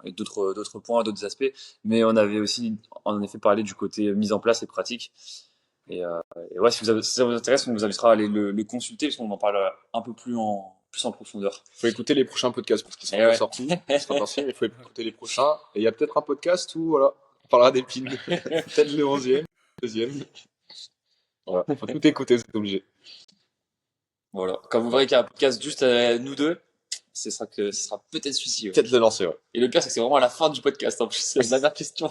S3: et d'autres points, d'autres aspects. Mais on avait aussi, en effet, parlé du côté mise en place et pratique. Et, euh, et ouais, si ça vous intéresse, on vous invitera à aller le consulter, parce qu'on en parle un peu plus en profondeur.
S2: Faut écouter les prochains podcasts parce qu'ils seront
S3: Et
S2: pas
S3: ouais.
S2: sortis. Ils seront pas sortis, mais il faut écouter les prochains. Et il y a peut-être un podcast où, voilà, on parlera des pins. Peut-être le 11e, deuxième. Voilà. Faut tout écouter, c'est obligé.
S3: Voilà. Quand vous verrez qu'il y a un podcast juste nous deux, ce sera peut-être celui-ci. Ouais.
S2: Peut-être le lancer, ouais.
S3: Et le pire, c'est que c'est vraiment à la fin du podcast. En plus, c'est la dernière question.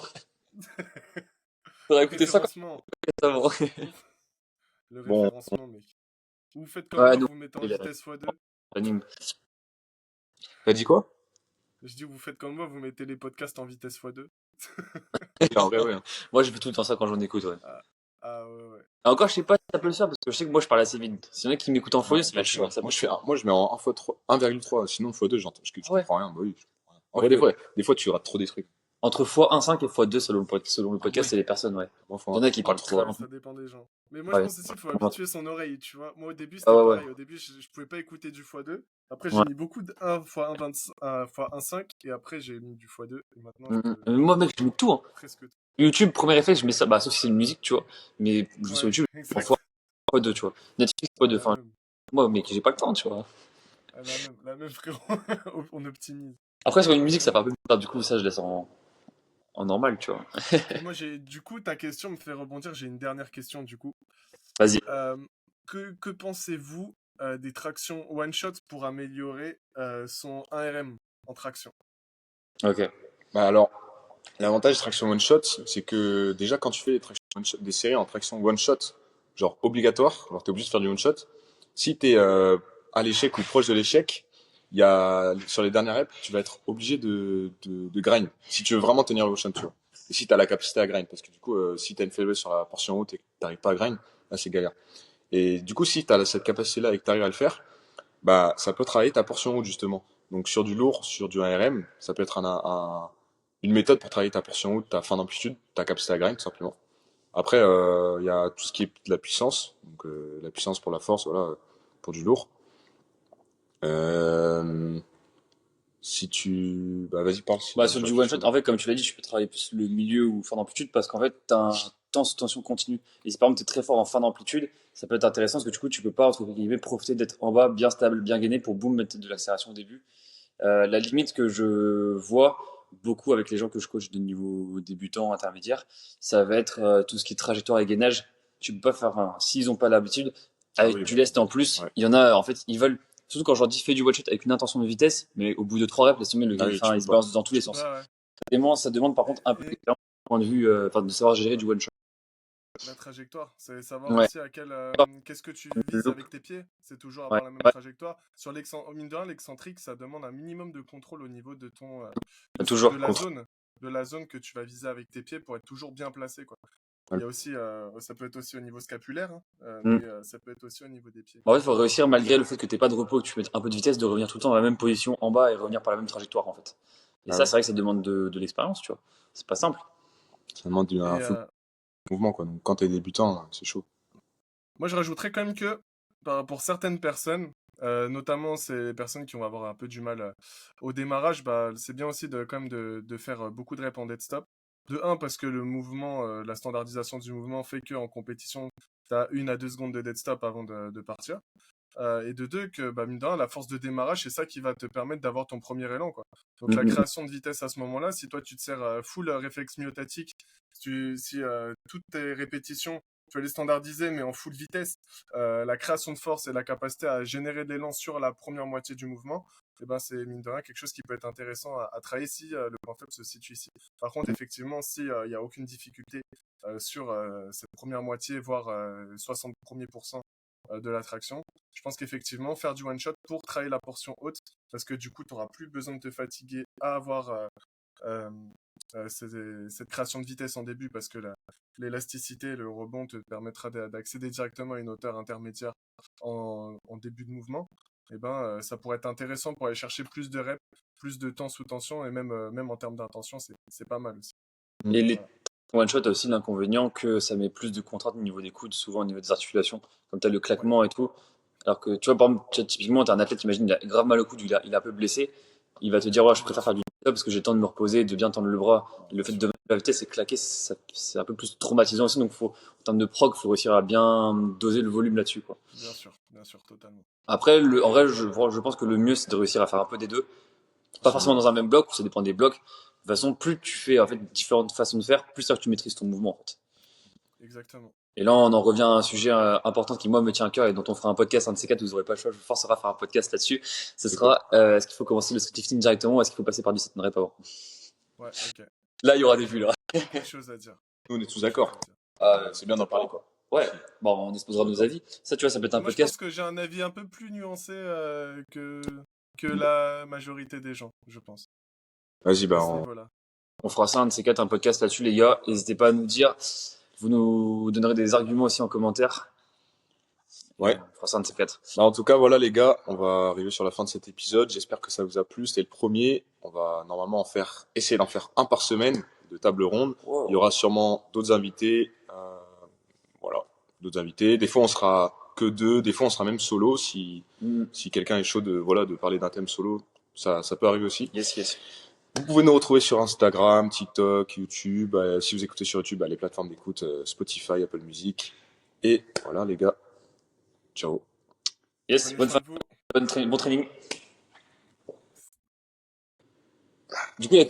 S3: Faudra
S1: Le
S3: écouter ça quand
S1: référencement.
S3: même avant.
S1: Le
S2: Bon,
S1: référencement, mec. Ou vous faites comme
S3: Ouais,
S1: moi,
S3: nous,
S1: vous mettez en
S3: il a-
S1: vitesse x2.
S3: l'anime.
S2: T'as dit quoi?
S1: Je dis, vous faites comme moi, vous mettez les podcasts en vitesse x2.
S2: En vrai, ouais.
S3: Moi, je fais tout le temps ça quand j'en écoute, ouais.
S1: Ah, ah ouais, ouais.
S3: Et encore, je sais pas si ça peut le faire parce que je sais que moi, je parle assez vite. S'il y en a qui m'écoutent en
S2: Ouais,
S3: folie, ça va être chaud. Ça
S2: moi,
S3: peut-
S2: moi, je mets en 1x3, 1,3, sinon x2, j'entends, parce que tu
S3: Ah ouais.
S2: comprends rien. Bah oui, je comprends rien. En vrai, des fois, tu rates trop des trucs.
S3: Entre x1,5 et x2 selon le podcast
S2: oui.
S3: et les personnes, ouais.
S2: Moi,
S3: Il y en a qui parlent
S2: x1,3.
S3: très
S1: Ouais,
S3: lentement.
S1: ça dépend des gens. Mais moi, je
S3: Ouais.
S1: pense aussi qu'il faut habituer son oreille, tu vois. Moi, au début,
S3: Ah
S1: c'était
S3: ouais, ouais.
S1: pareil. Au début, je pouvais pas écouter du x2. Après, j'ai
S3: Ouais.
S1: mis beaucoup de 1 x 1,5. Et après, j'ai mis du x2. Et maintenant, je peux
S3: Moi, mec, je mets tout, hein.
S1: presque tout.
S3: YouTube, premier réflexe, je mets ça, bah, sauf si c'est une musique, tu vois. Mais je vais sur
S1: Ouais,
S3: YouTube, en
S1: exact.
S3: x2, tu vois. Netflix, x2.
S1: La
S3: Enfin,
S1: même.
S3: moi, mec, j'ai pas le temps, tu vois.
S1: La même, frérot. On optimise.
S3: Après, sur une musique, ça fait un peu bizarre. Du coup, ça, je laisse en normal, tu vois.
S1: Et moi, du coup, ta question me fait rebondir. J'ai une dernière question, du coup.
S3: Vas-y.
S1: Euh, que pensez-vous des tractions one-shot pour améliorer son 1RM en traction?
S3: Ok.
S2: Bah alors, l'avantage des tractions one shot, c'est que déjà quand tu fais des séries en traction one shot, genre obligatoire, alors t'es obligé de faire du one shot. Si t'es à l'échec ou proche de l'échec, il y a sur les dernières reps, tu vas être obligé de grind. Si tu veux vraiment tenir le motion, tu vois. Et si t'as la capacité à grind, parce que du coup, si t'as une faiblesse sur la portion haute et que t'arrives pas à grind, là c'est galère. Et du coup, si t'as cette capacité-là et que t'arrives à le faire, bah ça peut travailler ta portion haute justement. Donc sur du lourd, sur du ARM, ça peut être une méthode pour travailler ta portion haute, ta fin d'amplitude, ta capacité à grind tout simplement. Après, il y a tout ce qui est de la puissance, donc la puissance pour la force, voilà, pour du lourd. Euh, si tu, bah vas-y parle si
S3: Bah,
S2: t'as
S3: sur
S2: sur
S3: du
S2: quelque
S3: one shot,
S2: chose.
S3: en fait, comme tu l'as dit, tu peux travailler plus le milieu ou fin d'amplitude parce qu'en fait, t'as un temps sous tension continue. Et si par exemple, t'es très fort en fin d'amplitude, ça peut être intéressant parce que du coup, tu peux pas, entre guillemets, profiter d'être en bas, bien stable, bien gainé pour boum, mettre de l'accélération au début. La limite que je vois beaucoup avec les gens que je coach de niveau débutant, intermédiaire, ça va être tout ce qui est trajectoire et gainage. Tu peux pas faire, enfin, s'ils ont pas l'habitude,
S2: Ah
S3: avec
S2: oui,
S3: du lest en plus,
S2: ouais.
S3: il y en a, en fait, ils veulent, surtout quand je leur dis fais du one shot avec une intention de vitesse, mais au bout de 3 reps, laisse tomber,
S2: Ah oui, tu
S3: enfin,
S2: peux
S3: ils se
S2: pas.
S3: balancent dans tous les
S1: Ouais,
S3: sens.
S1: ouais.
S3: Ça demande par contre un peu
S1: Et
S3: d'expérience, du point de vue, enfin, de savoir gérer du one shot.
S1: la trajectoire, c'est savoir
S3: Ouais.
S1: aussi qu'est-ce que tu vises
S3: Loop.
S1: avec tes pieds. C'est toujours
S3: Ouais.
S1: avoir la même
S3: Ouais.
S1: trajectoire. Sur mine de rien, l'excentrique, ça demande un minimum de contrôle au niveau de de
S3: Toujours
S1: la
S3: contre.
S1: zone, que tu vas viser avec tes pieds pour être toujours bien placé, quoi. Il
S2: Ouais.
S1: y a aussi, ça peut être aussi au niveau scapulaire, hein,
S3: Mm.
S1: mais ça peut être aussi au niveau des pieds.
S3: En fait, il faut réussir, malgré le fait que tu pas de repos, que tu mettes un peu de vitesse, de revenir tout le temps dans la même position en bas et revenir par la même trajectoire, en fait. Et
S2: Ah
S3: ça,
S2: ouais.
S3: c'est vrai que ça demande de l'expérience, tu vois. C'est pas simple.
S2: Ça demande un
S1: Et
S2: full mouvement quoi. Donc quand t'es débutant, c'est chaud.
S1: moi, je rajouterais quand même que pour certaines personnes, notamment ces personnes qui vont avoir un peu du mal au démarrage, bah, c'est bien aussi quand même de faire beaucoup de reps en dead stop. De un, parce que le mouvement, la standardisation du mouvement fait qu'en compétition, tu as 1 à 2 secondes de dead stop avant de partir. Et de deux, que bah, mine de rien, la force de démarrage, c'est ça qui va te permettre d'avoir ton premier élan, quoi. Donc la
S3: Mm.
S1: création de vitesse à ce moment-là, si toi tu te sers full réflexe myotatique, si toutes tes répétitions, tu vas les standardiser, mais en full vitesse, la création de force et la capacité à générer de l'élan sur la première moitié du mouvement, et ben c'est mine de rien quelque chose qui peut être intéressant à travailler si le point faible se situe ici. Par contre, effectivement, si il n'y a aucune difficulté sur cette première moitié, voire 60 premiers pourcents de l'attraction, je pense qu'effectivement, faire du one-shot pour travailler la portion haute, parce que du coup, tu n'auras plus besoin de te fatiguer à avoir euh, cette création de vitesse en début, parce que l'élasticité, le rebond te permettra d'accéder directement à une hauteur intermédiaire en début de mouvement. Et ben, ça pourrait être intéressant pour aller chercher plus de reps, plus de temps sous tension, et même en termes d'intention, c'est pas mal aussi.
S3: Et les
S1: Voilà.
S3: one shot a aussi l'inconvénient que ça met plus de contraintes au niveau des coudes, souvent au niveau des articulations, comme tu as le
S1: Ouais,
S3: claquement et tout. Alors que tu vois, par exemple, typiquement, tu as un athlète, imagine, il a grave mal au coude, il est un peu blessé, il va te dire, ouais, je
S1: bien
S3: préfère faire
S1: sûr.
S3: du stop parce que j'ai le temps de me reposer, de bien tendre le bras. Et le
S1: Bien
S3: fait
S1: sûr.
S3: de mettre la vitesse et claquer, c'est un peu plus traumatisant aussi. Donc, en termes de prog, il faut réussir à bien doser le volume là-dessus, quoi.
S1: Bien sûr, totalement.
S3: Après, en vrai, je pense que le mieux, c'est de réussir à faire un peu des deux. Pas forcément dans un même bloc, ça dépend des blocs. De toute façon, plus tu fais en fait différentes façons de faire, plus ça que tu maîtrises ton mouvement en fait.
S1: Exactement.
S3: Et là, on en revient à un sujet important qui moi me tient à cœur et dont on fera un podcast, un de ces quatre, vous n'aurez pas le choix, je vous forcerai à faire un podcast là-dessus. Ce
S2: C'est quoi?
S3: sera est-ce qu'il faut commencer le street lifting directement ou est-ce qu'il faut passer par du set and rep avant?
S1: Ouais, ok.
S3: Là, il y aura des vues là.
S1: Beaucoup de choses à dire.
S2: Nous on est tous
S1: Beaucoup de choses
S2: d'accord.
S1: à dire.
S2: C'est bien d'en parler quoi.
S3: Ouais, bon, on exposera nos avis. Ça, tu vois, ça peut être un
S1: Moi, je
S3: podcast.
S1: pense que j'ai un avis un peu plus nuancé que la majorité des gens, je pense,
S2: Vas-y,
S1: à
S2: bah,
S1: ce niveau-là.
S3: On fera ça, un de ces quatre, un podcast là-dessus, les gars. N'hésitez pas à nous dire. Vous nous donnerez des arguments aussi en commentaire. Et
S2: ouais.
S3: on fera ça, un de ces quatre.
S2: Bah, en tout cas, voilà les gars, on va arriver sur la fin de cet épisode. J'espère que ça vous a plu. C'était le premier. On va normalement essayer d'en faire un par semaine de table ronde. Il y
S3: Wow.
S2: aura sûrement d'autres invités. Voilà, d'autres invités. Des fois, on sera que deux. Des fois, on sera même solo.
S3: Mm.
S2: Si quelqu'un est chaud de parler d'un thème solo, ça peut arriver aussi.
S3: Yes, yes.
S2: Vous pouvez nous retrouver sur Instagram, TikTok, YouTube. Si vous écoutez sur YouTube, les plateformes d'écoute, Spotify, Apple Music. Et voilà les gars, ciao.
S3: Yes,
S1: Prenez
S3: bonne
S1: soin
S3: fin,
S1: de vous.
S3: bon training. Du coup, il y a